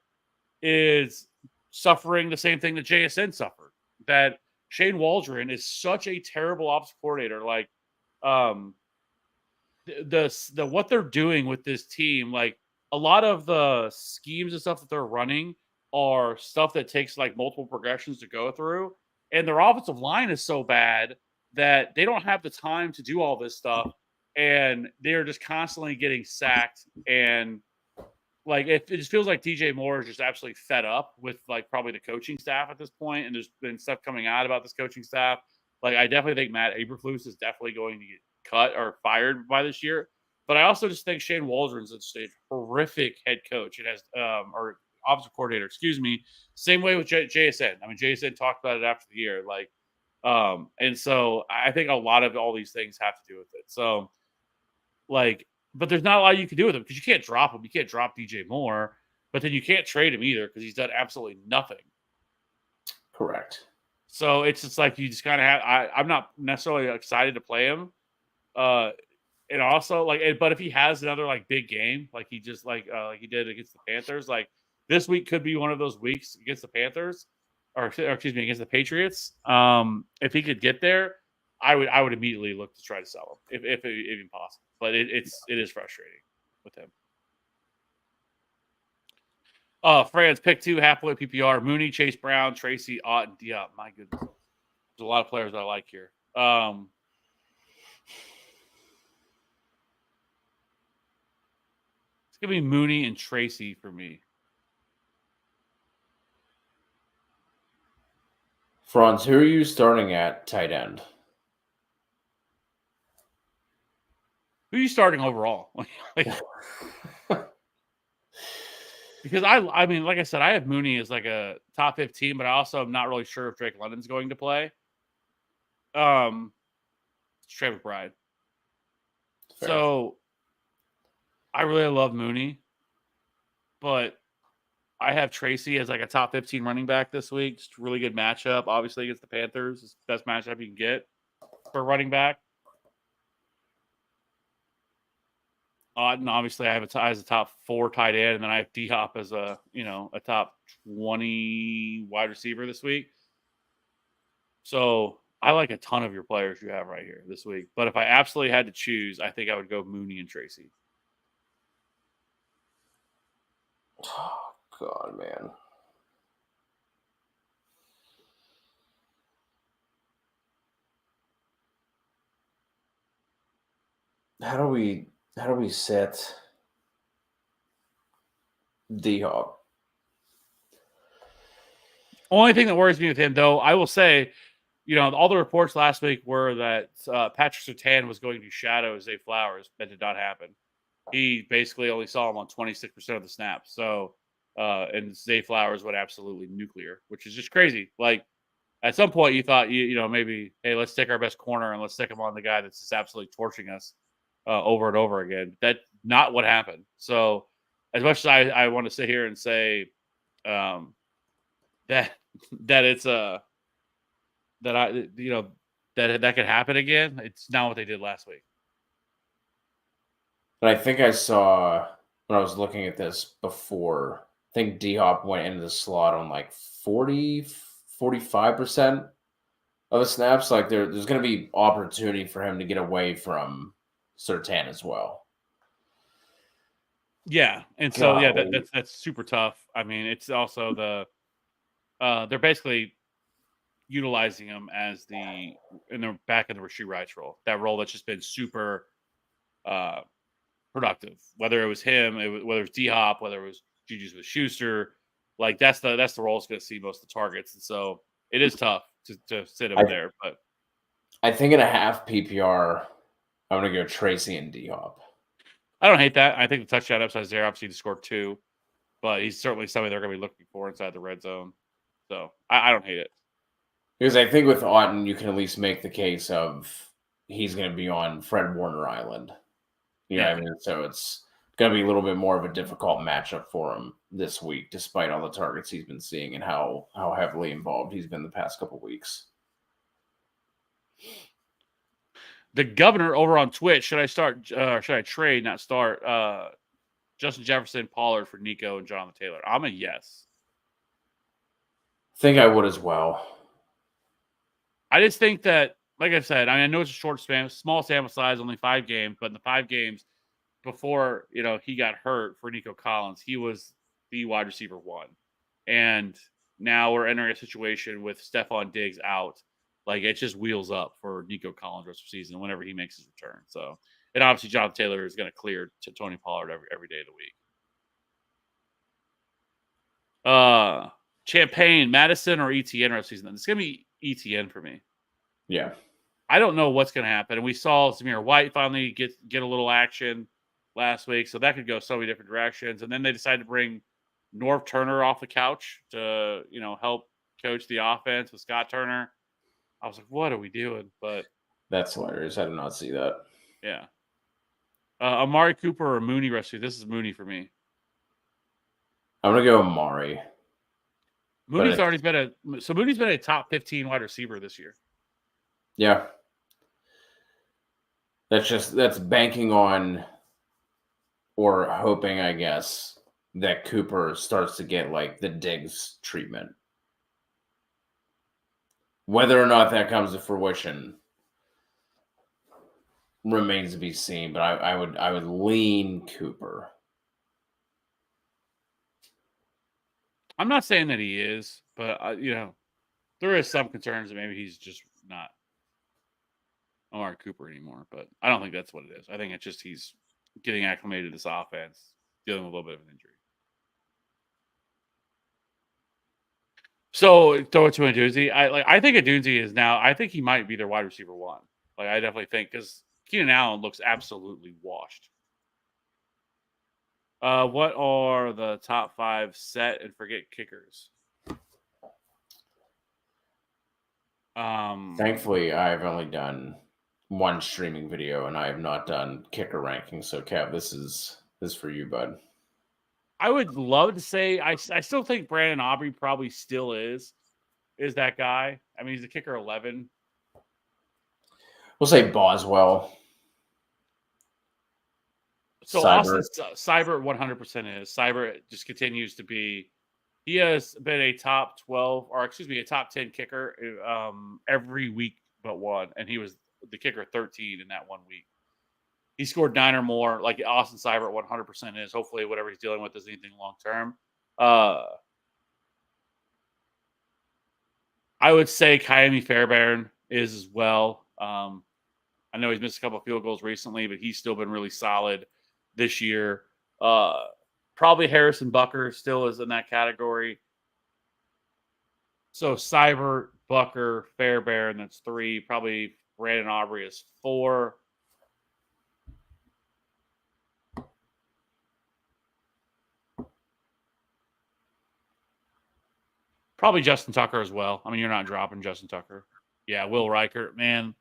is suffering the same thing that JSN suffered. That Shane Waldron is such a terrible ops coordinator. Like, the what they're doing with this team, like a lot of the schemes and stuff that they're running are stuff that takes like multiple progressions to go through, and their offensive line is so bad that they don't have the time to do all this stuff, and they're just constantly getting sacked. And like it just feels like DJ Moore is just absolutely fed up with like probably the coaching staff at this point, and there's been stuff coming out about this coaching staff. Like I definitely think Matt Eberflus is definitely going to get cut or fired by this year. But I also just think Shane Waldron's a horrific head coach. It has or offensive coordinator, excuse me. Same way with JSN. I mean, JSN talked about it after the year, like, and so I think a lot of all these things have to do with it. So, like, but there's not a lot you can do with him because you can't drop him. You can't drop DJ Moore, but then you can't trade him either because he's done absolutely nothing. Correct. So it's just like you just kind of have. I'm not necessarily excited to play him. And also like, but if he has another like big game, like he just like he did against the Panthers, like this week could be one of those weeks against the Panthers, or excuse me, against the Patriots. If he could get there, I would immediately look to try to sell him if even possible. But it is frustrating with him. France pick 2, halfway PPR: Mooney, Chase Brown, Tracy, Ott, and Diop. My goodness, there's a lot of players that I like here. It's gonna be Mooney and Tracy for me. Franz, who are you starting at tight end? Who are you starting overall? Because I mean, like I said, I have Mooney as like a top 15, but I also am not really sure if Drake London's going to play. It's Trey McBride. Fair. So I really love Mooney, but I have Tracy as like a top 15 running back this week. Just a really good matchup, obviously against the Panthers. It's the best matchup you can get for running back. And obviously I have as a top 4 tight end, and then I have D-Hop as a top 20 wide receiver this week. So I like a ton of your players you have right here this week. But if I absolutely had to choose, I think I would go Mooney and Tracy. Oh, God, man. How do we set D-Hop? Only thing that worries me with him, though, I will say, all the reports last week were that Patrick Surtain was going to shadow Zay Flowers. That did not happen. He basically only saw him on 26% of the snaps. So, and Zay Flowers went absolutely nuclear, which is just crazy. Like, at some point, you thought, maybe, hey, let's take our best corner and let's stick him on the guy that's just absolutely torching us over and over again. That's not what happened. So, as much as I want to sit here and say that it's that could happen again, it's not what they did last week. But I think I saw when I was looking at this before, I think D-Hop went into the slot on like 45% of the snaps. Like there's going to be opportunity for him to get away from Surtain as well. Yeah, and so that's super tough. I mean, it's also they're basically utilizing him as in the back of the Rashee Rice role, that role that's just been super productive. Whether it was him, whether it was D-Hop, whether it was Juju Smith-Schuster, like that's the role that's going to see most of the targets, and so it is tough to sit him there. But I think in a half PPR, I'm going to go Tracy and D-Hop. I don't hate that. I think the touchdown upside is there. Obviously, to score 2, but he's certainly somebody they're going to be looking for inside the red zone. So I don't hate it. Because I think with Otten, you can at least make the case of he's going to be on Fred Warner Island. You know what I mean? So it's going to be a little bit more of a difficult matchup for him this week, despite all the targets he's been seeing and how heavily involved he's been the past couple of weeks. The governor over on Twitch, should I trade, not start, Justin Jefferson, Pollard for Nico and Jonathan Taylor? I'm a yes. I think I would as well. I just think that, like I said, I know it's a small sample size, only 5 games, but in the 5 games before, he got hurt for Nico Collins, he was the wide receiver 1. And now we're entering a situation with Stephon Diggs out. Like, it just wheels up for Nico Collins rest of the season whenever he makes his return. So, and obviously Jonathan Taylor is going to clear to Tony Pollard every day of the week. Champagne, Madison, or ETN rest of the season? It's going to be ETN for me. Yeah. I don't know what's going to happen. And we saw Zamir White finally get a little action last week, so that could go so many different directions. And then they decided to bring Norv Turner off the couch to, help coach the offense with Scott Turner. I was like, what are we doing? But that's hilarious. I did not see that. Yeah. Amari Cooper or Mooney rescue? This is Mooney for me. I'm going to go Amari. Mooney's already been Mooney's been a top 15 wide receiver this year. Yeah. That's banking on or hoping, I guess, that Cooper starts to get like the Diggs treatment. Whether or not that comes to fruition, remains to be seen, but I would lean Cooper. I'm not saying that he is, but there is some concerns that maybe he's just not Amari Cooper anymore. But I don't think that's what it is. I think it's just he's getting acclimated to this offense, dealing with a little bit of an injury. So throw it to Adunzi. I think Adunzi is now. I think he might be their wide receiver one. Like I definitely think because Keenan Allen looks absolutely washed. What are the top 5 set and forget kickers? Thankfully, I've only done one streaming video, and I have not done kicker rankings. So, Kev, this is for you, bud. I would love to say I still think Brandon Aubrey probably still is that guy. I mean, he's a kicker 11. We'll say Boswell. So Seibert. Austin Seibert 100% is. Seibert just continues to be. He has been a top 12, or excuse me, a top 10 kicker every week but one, and he was the kicker 13 in that 1 week. He scored 9 or more, like Austin Seibert 100% is. Hopefully, whatever he's dealing with is anything long term. I would say Kyami Fairbairn is as well. I know he's missed a couple of field goals recently, but he's still been really solid this year. Probably Harrison Bucker still is in that category. So Seibert, Bucker, Fairbairn, that's 3. Probably Brandon Aubrey is 4. Probably Justin Tucker as well. I mean, you're not dropping Justin Tucker. Yeah, Will Reichert, man,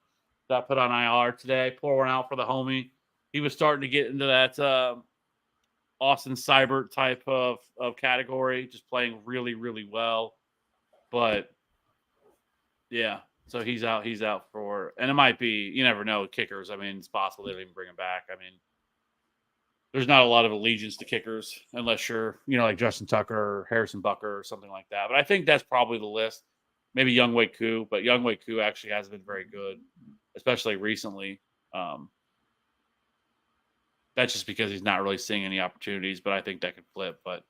got put on IR today. Pour one out for the homie. He was starting to get into that Austin Seibert type of category, just playing really, really well. But yeah, so he's out. He's out for, and it might be, you never know, kickers. I mean, it's possible they don't even bring him back. I mean, there's not a lot of allegiance to kickers unless you're, like Justin Tucker or Harrison Bucker or something like that. But I think that's probably the list. Maybe Younghoe Koo, but Younghoe Koo actually hasn't been very good, especially recently. That's just because he's not really seeing any opportunities, but I think that could flip. But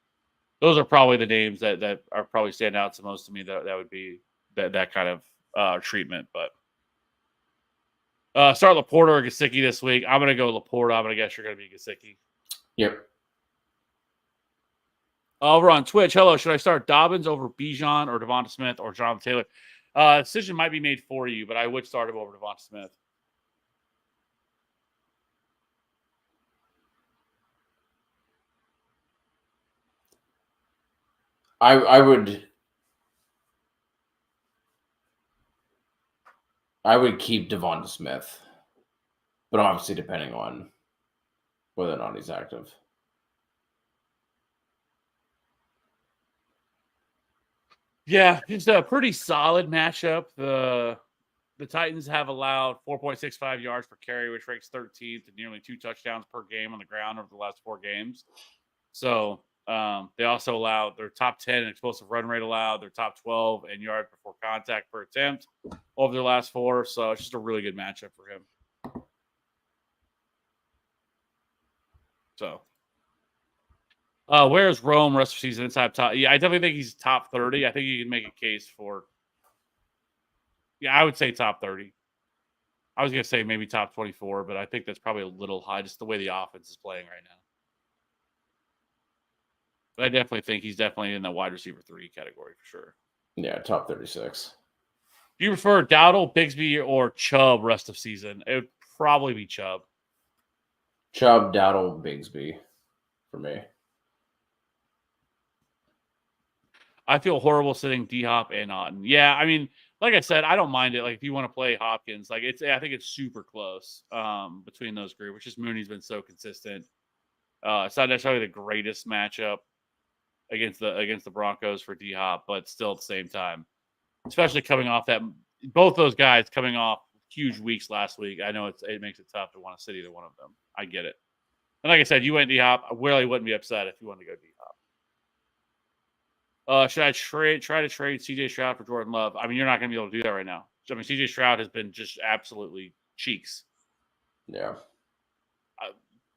those are probably the names that are probably stand out the most to me. That would be that kind of treatment. But start Laporta or Gesicki this week. I'm going to go Laporta. I'm going to guess you're going to be Gesicki. Yep. Over on Twitch, hello. Should I start Dobbins over Bijan or Devonta Smith or Jonathan Taylor? Decision might be made for you, but I would start him over Devonta Smith. I would keep Devonta Smith, but obviously depending on whether or not he's active. Yeah, it's a pretty solid matchup. The Titans have allowed 4.65 yards per carry, which ranks 13th, and nearly 2 touchdowns per game on the ground over the last 4 games. So they also allowed their top 10 in explosive run rate allowed, their top 12 in yards before contact per attempt over their last 4. So it's just a really good matchup for him. So where's Rome rest of season inside top? Yeah, I definitely think he's top 30. I think you can make a case for. Yeah, I would say top 30. I was going to say maybe top 24, but I think that's probably a little high, just the way the offense is playing right now. But I definitely think he's definitely in the wide receiver 3 category for sure. Yeah, top 36. Do you prefer Dowdle, Bigsby, or Chubb rest of season? It would probably be Chubb. Chubb, Dowdle, Bigsby for me. I feel horrible sitting D-Hop and Otten. Yeah, I mean, like I said, I don't mind it. Like if you want to play Hopkins, I think it's super close between those groups. Which is Mooney's been so consistent. It's not necessarily the greatest matchup against the Broncos for D-Hop, but still at the same time, especially coming off that, both those guys coming off huge weeks last week. I know it makes it tough to want to sit either one of them. I get it. And like I said, you went D-Hop. I really wouldn't be upset if you wanted to go D-Hop. Should I try to trade CJ Stroud for Jordan Love? I mean, you're not going to be able to do that right now. I mean, CJ Stroud has been just absolutely cheeks Yeah.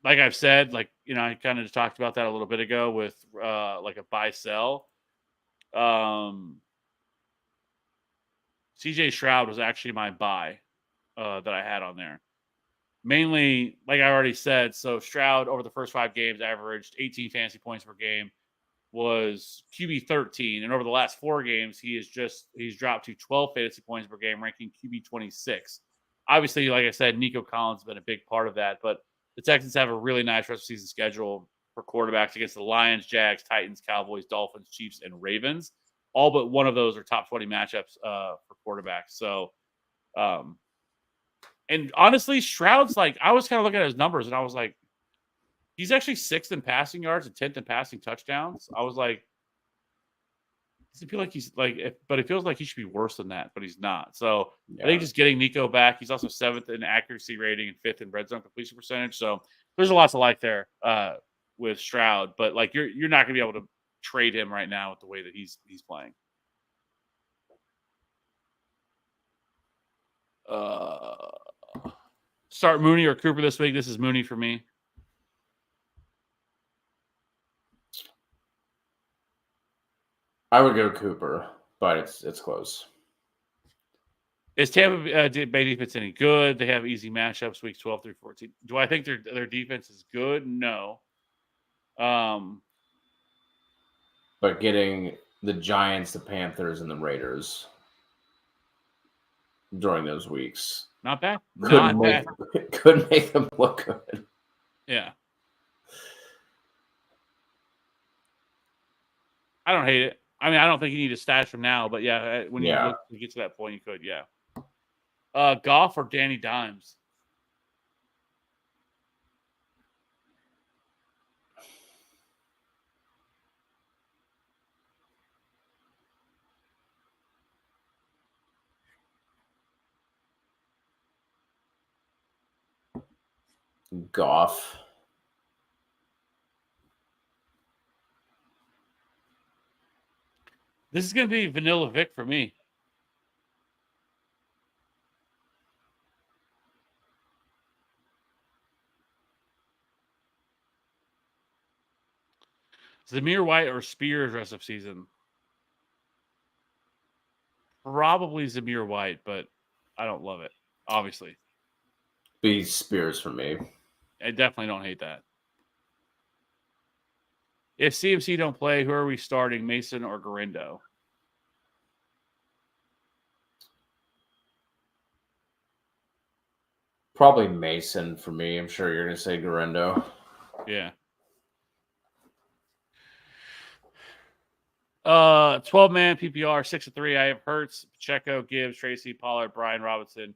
Like I've said, like, I kind of talked about that a little bit ago with like a buy sell. CJ Stroud was actually my buy that I had on there. Mainly, like I already said, so Stroud over the first 5 games averaged 18 fantasy points per game, was QB 13, and over the last 4 games he's dropped to 12 fantasy points per game, ranking QB 26. Obviously, like I said, Nico Collins has been a big part of that, but the Texans have a really nice rest of season schedule for quarterbacks against the Lions, Jags, Titans, Cowboys, Dolphins, Chiefs, and Ravens. All but one of those are top 20 matchups for quarterbacks. So, and honestly, Stroud's like, I was kind of looking at his numbers and I was like, he's actually 6th in passing yards and 10th in passing touchdowns. I was like, does it feel like he's like, but it feels like he should be worse than that, but he's not. So I think just getting Nico back, he's also 7th in accuracy rating and 5th in red zone completion percentage. So there's a lot to like there with Stroud, but like you're not going to be able to trade him right now with the way that he's playing. Start Mooney or Cooper this week. This is Mooney for me. I would go Cooper, but it's close. Is Tampa Bay defense any good? They have easy matchups weeks 12 through 14. Do I think their defense is good? No. But getting the Giants, the Panthers, and the Raiders during those weeks, not bad. Could make them look good. Yeah. I don't hate it. I mean, I don't think you need to stash them now, but yeah, when you get to that point, you could, yeah. Goff or Danny Dimes? Goff. This is going to be Vanilla Vic for me. Zamir White or Spears rest of season? Probably Zamir White, but I don't love it, obviously. Be Spears for me. I definitely don't hate that. If CMC don't play, who are we starting, Mason or Garindo? Probably Mason for me. I'm sure you're going to say Garindo. Yeah. 12-man PPR, 6-3. I have Hurts, Pacheco, Gibbs, Tracy, Pollard, Brian Robinson,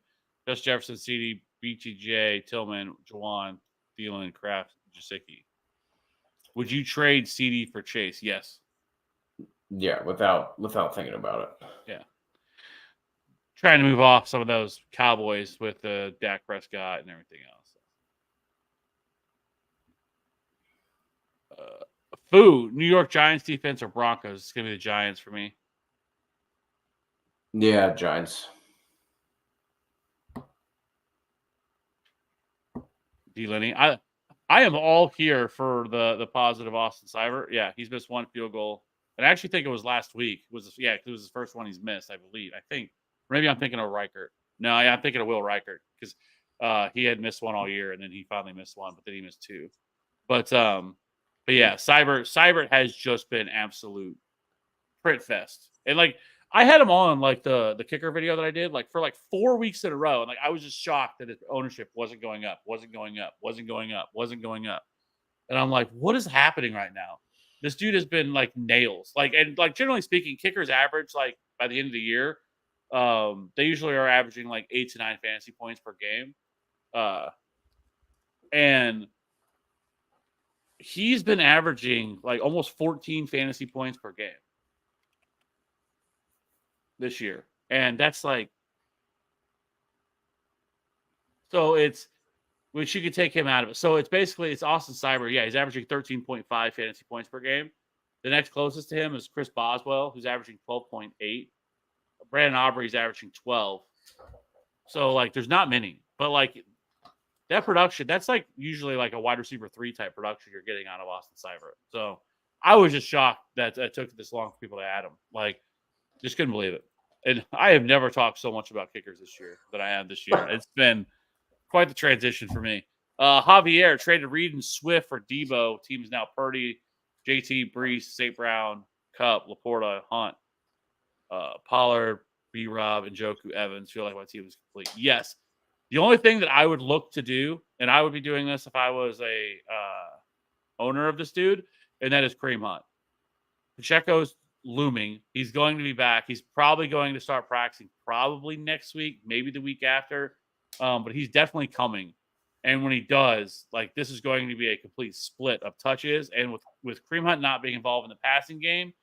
Justin Jefferson, CD, BTJ, Tillman, Jawan, Thielen, Kraft, Jasicki. Would you trade CD for Chase? Yes. Yeah, without thinking about it. Yeah. Trying to move off some of those Cowboys with Dak Prescott and everything else. New York Giants defense or Broncos? It's going to be the Giants for me. Yeah, Giants. D. Lenny. I am all here for the positive Austin Seibert. Yeah, he's missed 1 field goal. And I actually think it was last week. It was his first one he's missed, I believe. I think. Maybe I'm thinking of Reichert. No, yeah, I'm thinking of Will Reichert because he had missed 1 all year, and then he finally missed 1, but then he missed 2. But yeah, Seibert has just been absolute print fest. And like I had him on like the kicker video that I did like for like 4 weeks in a row, and like I was just shocked that his ownership wasn't going up. And I'm like, what is happening right now? This dude has been like nails. Like generally speaking, kickers average like by the end of the year, they usually are averaging like 8 to 9 fantasy points per game. And he's been averaging like almost 14 fantasy points per game this year. And that's like, so it's, which you could take him out of it. So it's Austin Seibert. Yeah, he's averaging 13.5 fantasy points per game. The next closest to him is Chris Boswell, who's averaging 12.8. Brandon Aubrey's averaging 12. So like, there's not many, but like, that production, that's like usually like a wide receiver 3 type production you're getting out of Austin Seibert. So I was just shocked that it took this long for people to add him. Like, just couldn't believe it. And I have never talked so much about kickers this year than I have this year. It's been quite the transition for me. Javier traded Reed and Swift for Debo. Team is now Purdy, JT, Brees, St. Brown, Cup, Laporta, Hunt, Pollard, B. Rob, and Joku Evans. Feel like my team is complete. Yes. The only thing that I would look to do, and I would be doing this if I was a owner of this dude, and that is Kareem Hunt. Pacheco's looming. He's going to be back. He's probably going to start practicing probably next week, maybe the week after. But he's definitely coming. And when he does, like, this is going to be a complete split of touches. And with Kareem Hunt not being involved in the passing game,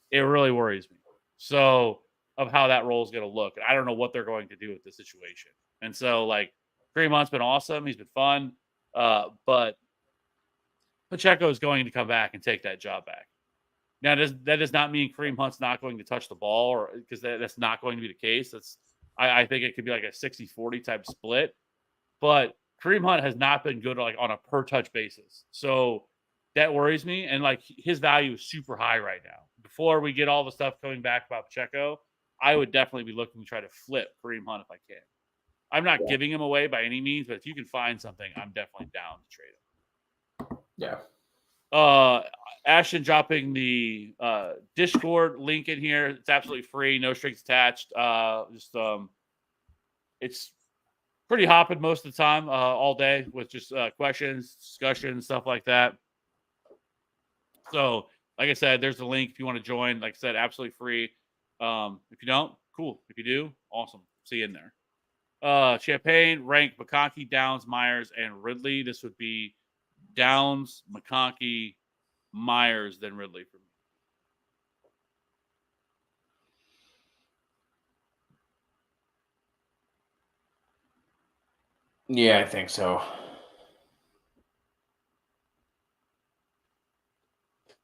it really worries me. So of how that role is going to look. And I don't know what they're going to do with this situation. And so, like, Kareem Hunt's been awesome. He's been fun. But Pacheco is going to come back and take that job back. Now, that does not mean Kareem Hunt's not going to touch the ball, or because that's not going to be the case. I think it could be like a 60-40 type split. But Kareem Hunt has not been good like on a per touch basis. So that worries me. And like his value is super high right now. Before we get all the stuff coming back about Pacheco, I would definitely be looking to try to flip Kareem Hunt if I can. I'm not giving him away by any means, but if you can find something, I'm definitely down to trade him. Yeah. Ashton dropping the Discord link in here. It's absolutely free, no strings attached. It's pretty hopping most of the time, all day with just questions, discussion, stuff like that. So, like I said, there's the link if you want to join. Like I said, absolutely free. If you don't, cool. If you do, awesome. See you in there. Champagne, Rank, McConkey, Downs, Myers, and Ridley. This would be Downs, McConkey, Myers, then Ridley for me. Yeah, I think so.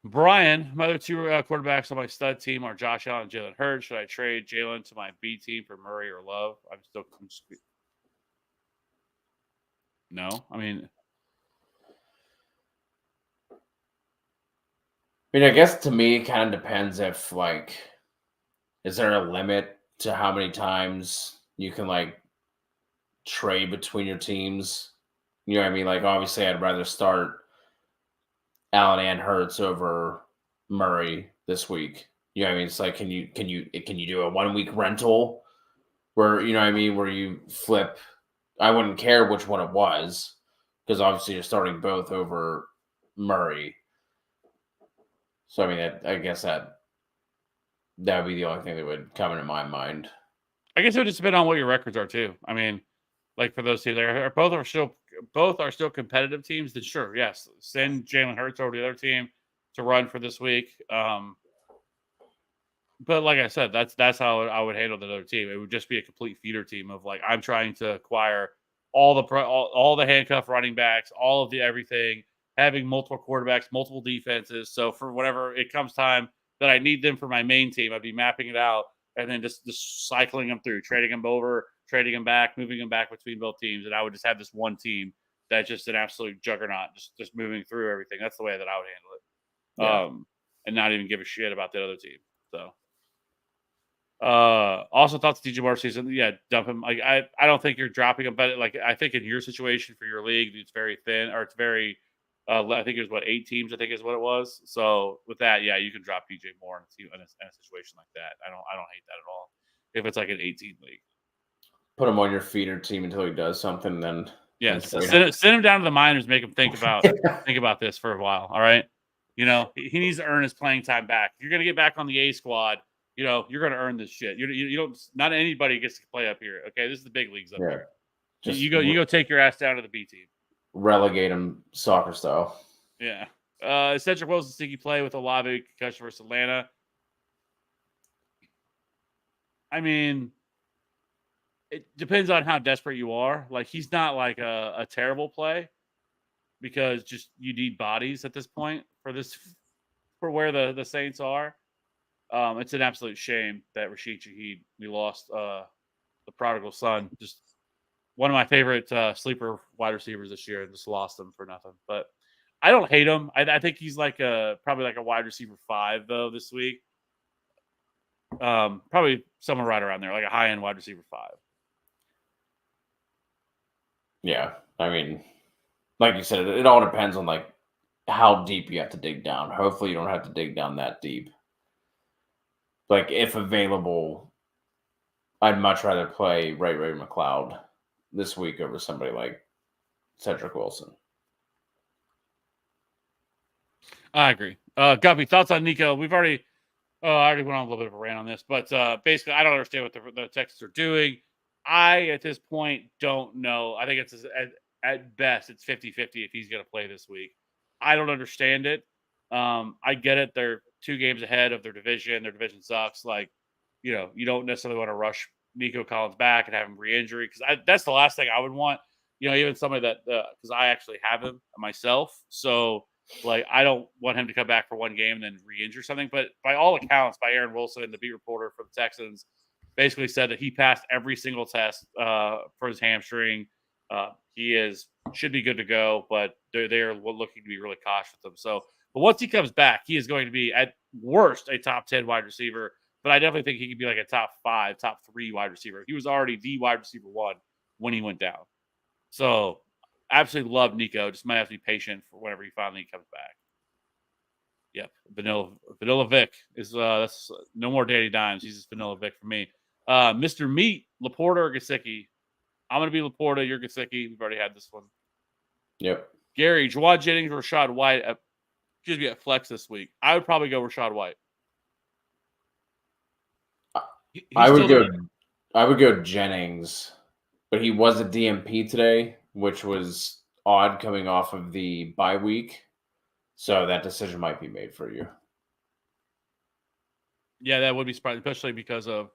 Brian, my other two quarterbacks on my stud team are Josh Allen and Jalen Hurts. Should I trade Jalen to my B team for Murray or Love? I'm no. I mean, I guess to me, it kind of depends if, like, is there a limit to how many times you can, like, trade between your teams? You know what I mean? Like, obviously, I'd rather start Allen and Hurts over Murray this week. You know what I mean? It's like, can you do a 1 week rental where, you know what I mean, where you flip? I wouldn't care which one it was because obviously you're starting both over Murray. So I mean, I guess that would be the only thing that would come into my mind. I guess it would just depend on what your records are too. I mean, like for those teams, both are still competitive teams. Then sure, yes, send Jalen Hurts over to the other team to run for this week. But like I said, that's how I would handle the other team. It would just be a complete feeder team of like I'm trying to acquire all the handcuff running backs, all of the everything, having multiple quarterbacks, multiple defenses. So for whatever it comes time that I need them for my main team, I'd be mapping it out and then just cycling them through, trading them over, trading them back, moving them back between both teams, and I would just have this one team that's just an absolute juggernaut, just moving through everything. That's the way that I would handle it, and not even give a shit about the other team. So. Also thoughts DJ Moore season. Yeah, dump him. Like I don't think you're dropping him, but like I think in your situation for your league, it's very thin, or it's very. I think it was 8 teams. I think is what it was. So with that, yeah, you can drop DJ Moore in a situation like that. I don't hate that at all. If it's like an 18 league, put him on your feeder team until he does something. Then yeah, send him down to the minors. Make him think about this for a while. All right, you know he needs to earn his playing time back. If you're gonna get back on the A squad. You know, you're going to earn this shit. You don't. Not anybody gets to play up here. Okay, this is the big leagues up here. Just you go take your ass down to the B team. Relegate him soccer style. Yeah. Cedric Wilson sticky play with Olave concussion versus Atlanta. I mean, it depends on how desperate you are. Like he's not like a terrible play because just you need bodies at this point for where the Saints are. It's an absolute shame that Rashid Shaheed, we lost the prodigal son just one of my favorite sleeper wide receivers this year. Just lost him for nothing, but I don't hate him. I think he's like probably like a wide receiver 5 though this week. Probably somewhere right around there, like a high end wide receiver 5. Yeah, I mean, like you said, it all depends on like how deep you have to dig down. Hopefully, you don't have to dig down that deep. Like if available, I'd much rather play Ray McLeod this week over somebody like Cedric Wilson. I agree. Guppy, thoughts on Nico? I already went on a little bit of a rant on this, but basically, I don't understand what the Texans are doing. I, at this point, don't know. I think it's at best, it's 50-50 if he's going to play this week. I don't understand it. I get it. They're 2 games ahead of their division. Their division sucks. Like, you don't necessarily want to rush Nico Collins back and have him re-injury because that's the last thing I would want. Even somebody that because I actually have him myself, so like I don't want him to come back for one game and then re-injure something. But by all accounts, by Aaron Wilson, the beat reporter for the Texans, basically said that he passed every single test for his hamstring. He should be good to go, but they're looking to be really cautious with him. So, but once he comes back, he is going to be at worst a top 10 wide receiver. But I definitely think he could be like a top 5, top 3 wide receiver. He was already the wide receiver 1 when he went down. So, absolutely love Nico. Just might have to be patient for whenever he finally comes back. Yep, Vanilla Vic is that's no more Danny Dimes. He's just Vanilla Vic for me. Mr. Meat, Laporta or Gesicki? I'm gonna be Laporta. You're Gesicki. We've already had this one. Yep. Gary, Jawad Jennings, Rashad White. Excuse me, at flex this week. I would probably go Rashad White. I would go Jennings, but he was a DMP today, which was odd coming off of the bye week. So that decision might be made for you. Yeah, that would be surprising, especially because of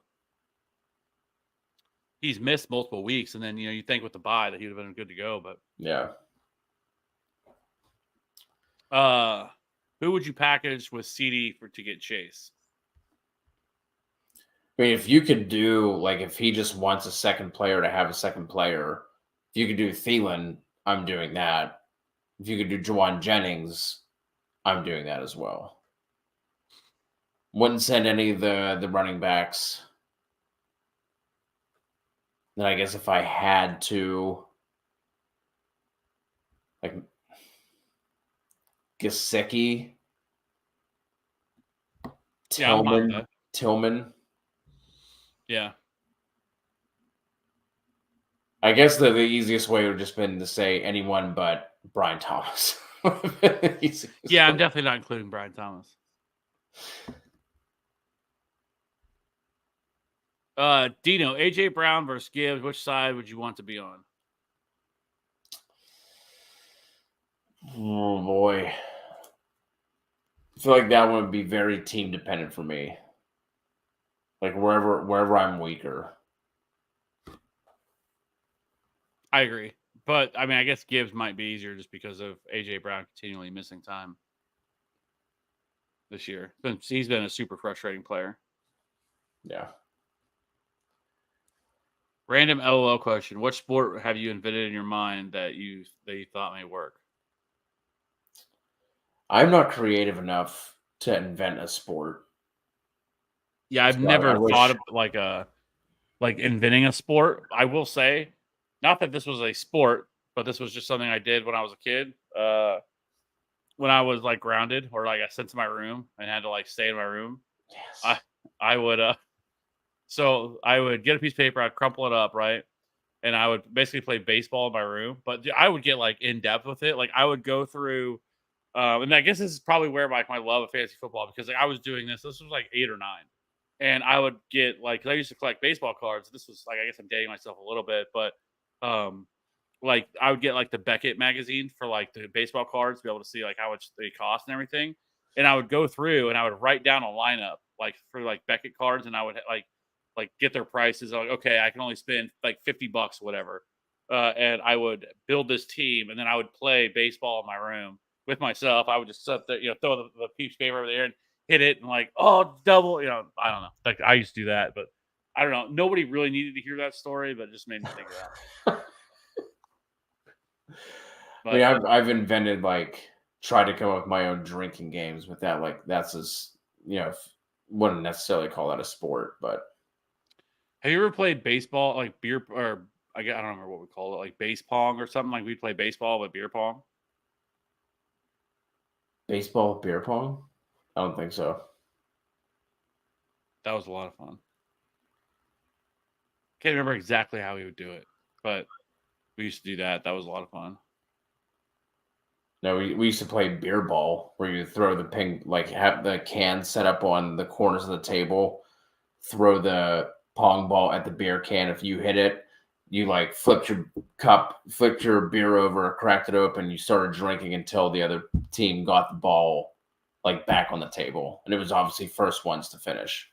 he's missed multiple weeks, and then you think with the bye that he would have been good to go, but yeah. Who would you package with CD to get Chase? I mean, if you could do like if he just wants a second player to have a second player, if you could do Thielen, I'm doing that. If you could do Jawad Jennings, I'm doing that as well. Wouldn't send any of the running backs. Then I guess if I had to, like Gesicki, Tillman. Yeah. I guess the easiest way would have just been to say anyone but Brian Thomas. Yeah, I'm definitely not including Brian Thomas. Dino, AJ Brown versus Gibbs. Which side would you want to be on? Oh boy, I feel like that one would be very team dependent for me. Like wherever I'm weaker. I agree, but I mean, I guess Gibbs might be easier just because of AJ Brown continually missing time this year. He's been a super frustrating player. Yeah. Random LOL question: what sport have you invented in your mind that you thought may work? I'm not creative enough to invent a sport. Yeah, I've never thought of like inventing a sport. I will say, not that this was a sport, but this was just something I did when I was a kid. When I was like grounded or like I sent to my room and had to like stay in my room. Yes. I would so I would get a piece of paper, I'd crumple it up, right? And I would basically play baseball in my room, but I would get like in depth with it. Like I would go through and I guess this is probably where my love of fantasy football, because like I was doing this was like 8 or 9. And I would get like, cause I used to collect baseball cards. This was like, I guess I'm dating myself a little bit, but like I would get like the Beckett magazine for like the baseball cards to be able to see like how much they cost and everything. And I would go through and I would write down a lineup like for like Beckett cards, and I would like get their prices. Like, okay, I can only spend like $50 or whatever. And I would build this team, and then I would play baseball in my room with myself. I would just sit there, throw the piece of paper over there and hit it and like, oh, double, I don't know. Like I used to do that, but I don't know. Nobody really needed to hear that story, but it just made me think of that. I mean, But I've invented like tried to come up with my own drinking games with that. Like that's just wouldn't necessarily call that a sport, but have you ever played baseball, like beer, or I don't remember what we call it, like base pong or something? Like we play baseball with beer pong. baseball, beer pong. I don't think so. That was a lot of fun. Can't remember exactly how we would do it, but we used to do that. That was a lot of fun. No, we used to play beer ball where you throw the ping, like have the can set up on the corners of the table, throw the pong ball at the beer can. If you hit it, you like flipped your cup, flipped your beer over, cracked it open, you started drinking until the other team got the ball like back on the table. And it was obviously first ones to finish.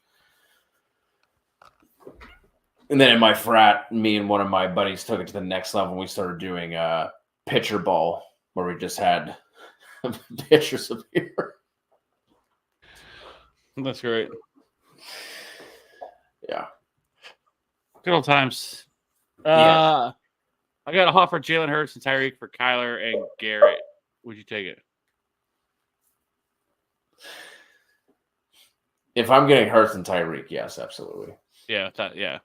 And then in my frat, me and one of my buddies took it to the next level. We started doing pitcher ball where we just had pitchers of beer. That's great. Yeah. Good old times. Yeah. I got a offer Jalen Hurts and Tyreek for Kyler and Garrett. Would you take it? If I'm getting Hurts and Tyreek, yes, absolutely. Yeah, yeah.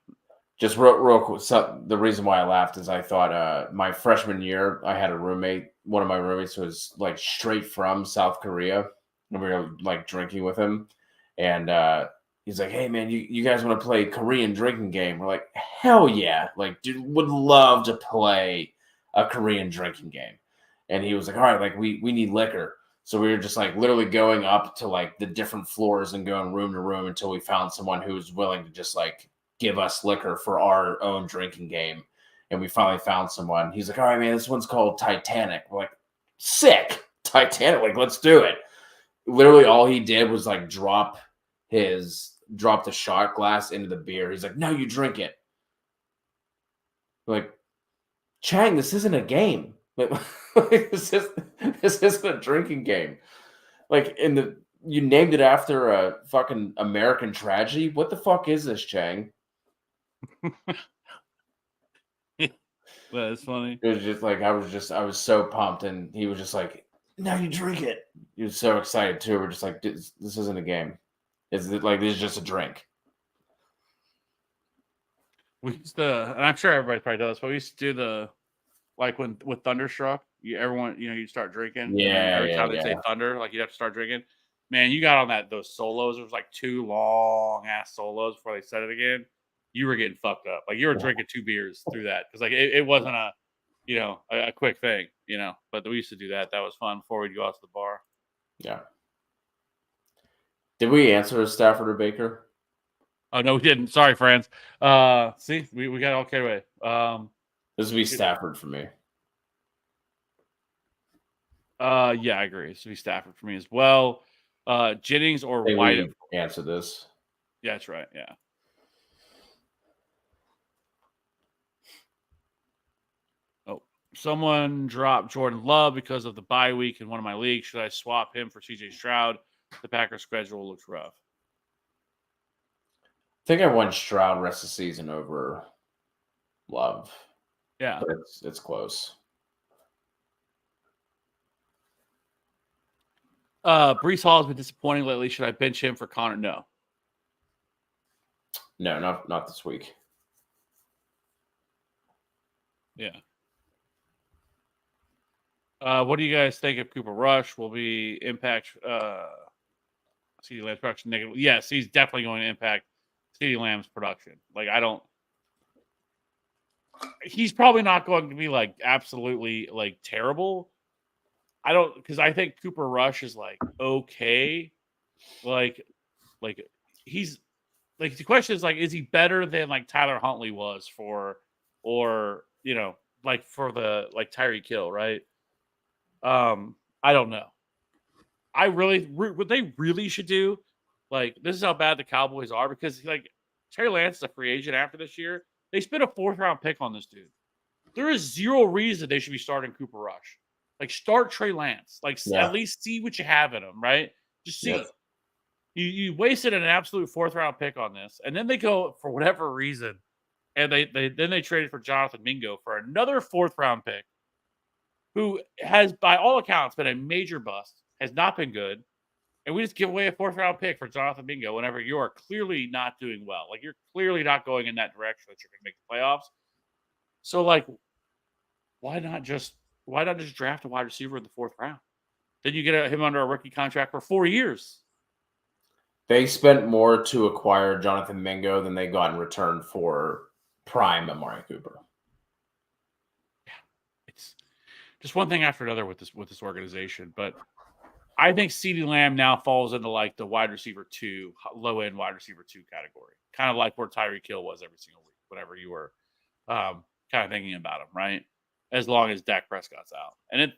Just real quick. So the reason why I laughed is I thought my freshman year, I had a roommate. One of my roommates was like straight from South Korea, and we were like drinking with him. And he's like, "Hey man, you guys want to play Korean drinking game?" We're like, "Hell yeah!" Like, dude, would love to play a Korean drinking game. And he was like, "All right, like we need liquor." So we were just like literally going up to like the different floors and going room to room until we found someone who was willing to just like give us liquor for our own drinking game. And we finally found someone. He's like, "All right, man, this one's called Titanic." We're like, "Sick. Titanic. Like, let's do it." Literally all he did was like drop the shot glass into the beer. He's like, "No, you drink it." We're like, "Chang, this isn't a game. this isn't a drinking game." Like you named it after a fucking American tragedy. What the fuck is this, Chang? That's funny. It was just like I was so pumped, and he was just like, "Now you drink it." He was so excited too. We're just like, "This isn't a game. Is it like this is just a drink?" We used to, and I'm sure everybody probably does, but we used to do the like when with Thunderstruck, everyone you start drinking, and then Yeah, every yeah, time they say yeah. Thunder, like you have to start drinking. Man, you got on those solos. It was like 2 long ass solos before they said it again. You were getting fucked up. Like you were drinking 2 beers through that because like it wasn't a quick thing, But we used to do that. That was fun before we'd go out to the bar. Yeah. Did we answer Stafford or Baker? Oh no, we didn't. Sorry, friends. See, we got all carried away. This would be Stafford for me. Yeah, I agree. This would be Stafford for me as well. Jennings or Hey, White. we answer this. Yeah, that's right. Yeah. Oh, someone dropped Jordan Love because of the bye week in one of my leagues. Should I swap him for CJ Stroud? The Packers' schedule looks rough. I think I want Stroud rest of the season over Love. Yeah. But it's close. Brees Hall has been disappointing lately. Should I bench him for Connor? No. No, not this week. Yeah. What do you guys think of Cooper Rush? Will be impact CeeDee Lamb's production negative? Yes, he's definitely going to impact CeeDee Lamb's production. Like he's probably not going to be like absolutely like terrible. Because I think Cooper Rush is like okay. Like he's like the question is like, is he better than like Tyler Huntley was for the like Tyreek Hill, right? I don't know. What they really should do, like this is how bad the Cowboys are because like Trey Lance is a free agent after this year. They spent a 4th round pick on this dude. There is zero reason they should be starting Cooper Rush. Like start Trey Lance. Like at least see what you have in him, right? Just see. Yes. You wasted an absolute 4th round pick on this, and then they go for whatever reason, and they traded for Jonathan Mingo for another 4th round pick. who has, by all accounts, been a major bust, has not been good, and we just give away a 4th-round pick for Jonathan Mingo whenever you are clearly not doing well. Like, you're clearly not going in that direction that you're going to make the playoffs. So, like, why not just draft a wide receiver in the 4th round? Then you get him under a rookie contract for 4 years. They spent more to acquire Jonathan Mingo than they got in return for prime Amari Cooper. Yeah, it's just one thing after another with this organization. But I think CeeDee Lamb now falls into like the wide receiver 2, low end wide receiver 2 category, kind of like where Tyreek Hill was every single week, whenever you were kind of thinking about him, right? As long as Dak Prescott's out, and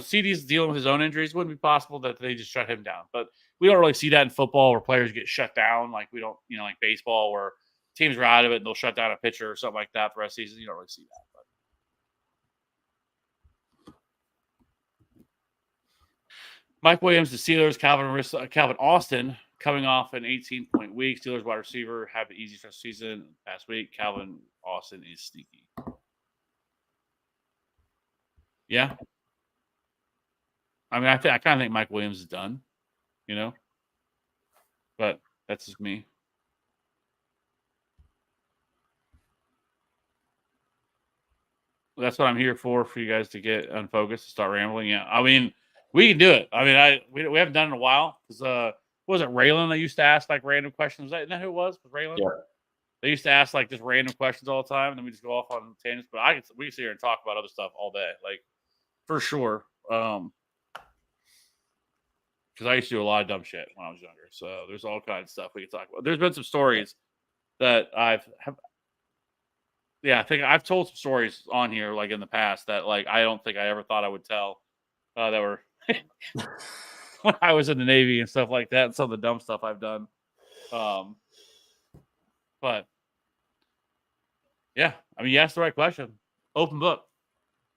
CD's dealing with his own injuries. Wouldn't be possible that they just shut him down. But we don't really see that in football where players get shut down. Like we don't, like baseball where teams are out of it and they'll shut down a pitcher or something like that for the rest of the season. You don't really see that. But Mike Williams, the Steelers, Calvin Austin coming off an 18-point week. Steelers wide receiver have the easy stretch season past week. Calvin Austin is sneaky. Yeah. I mean, I kind of think Mike Williams is done, but that's just me. That's what I'm here for you guys to get unfocused, start rambling. Yeah, I mean, we can do it. I mean, we haven't done it in a while because was it Raylan that used to ask like random questions? Isn't that who it was? Was Raylan? Yeah. They used to ask like just random questions all the time, and then we just go off on tangents. But we can sit here and talk about other stuff all day, like for sure. Because I used to do a lot of dumb shit when I was younger. So there's all kinds of stuff we can talk about. There's been some stories that I think I've told some stories on here like in the past that like I don't think I ever thought I would tell that were when I was in the Navy and stuff like that and some of the dumb stuff I've done. But yeah, I mean, you asked the right question. Open book.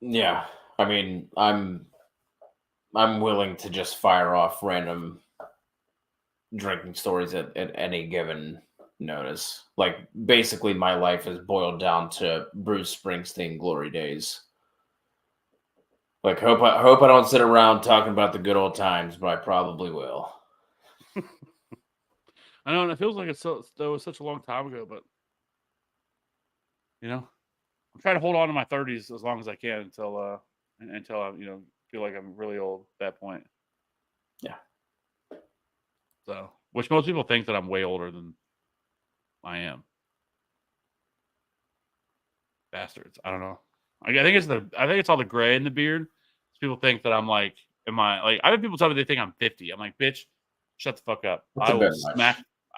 Yeah. I mean, I'm willing to just fire off random drinking stories at any given notice. Like basically my life is boiled down to Bruce Springsteen glory days. Like hope I don't sit around talking about the good old times, but I probably will. I know, and it feels like that was such a long time ago, but I'm trying to hold on to my 30s as long as I can until I feel like I'm really old at that point. Yeah. So, which most people think that I'm way older than I am. Bastards. I don't know. I think it's all the gray in the beard. People think that I'm like, I've had people tell me they think I'm 50. I'm like, bitch, shut the fuck up. I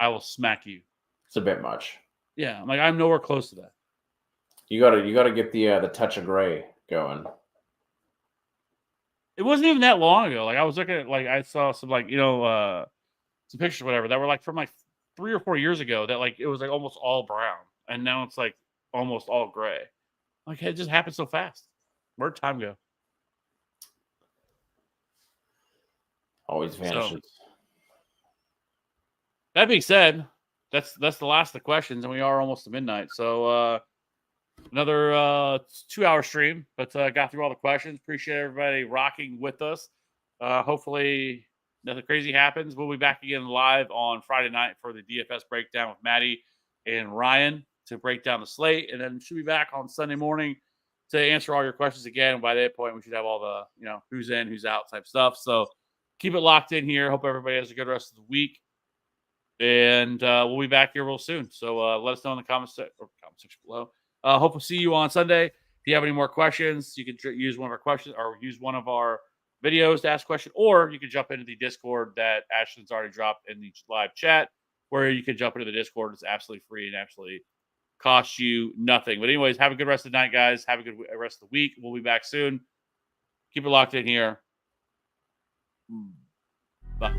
will smack you. It's a bit much. Yeah, I'm like, I'm nowhere close to that. You gotta get the touch of gray going. It wasn't even that long ago. Like I was looking at, like I saw some like some pictures, or whatever, that were like from like 3 or 4 years ago. That like it was like almost all brown, and now it's like almost all gray. Like it just happened so fast. Where'd time go? Always vanishes. So, that being said, that's the last of the questions, and we are almost to midnight. So another 2-hour stream, but got through all the questions. Appreciate everybody rocking with us. Hopefully nothing crazy happens. We'll be back again live on Friday night for the DFS breakdown with Maddie and Ryan to break down the slate, and then should be back on Sunday morning to answer all your questions again. And by that point, we should have all the who's in, who's out type stuff. So keep it locked in here. Hope everybody has a good rest of the week. And we'll be back here real soon. So let us know in the comment section below. Hope we'll see you on Sunday. If you have any more questions, you can use one of our questions or use one of our videos to ask a question, or you can jump into the Discord that Ashton's already dropped in the live chat, where you can jump into the Discord. It's absolutely free and absolutely costs you nothing. But anyways, have a good rest of the night, guys. Have a good rest of the week. We'll be back soon. Keep it locked in here. Bye.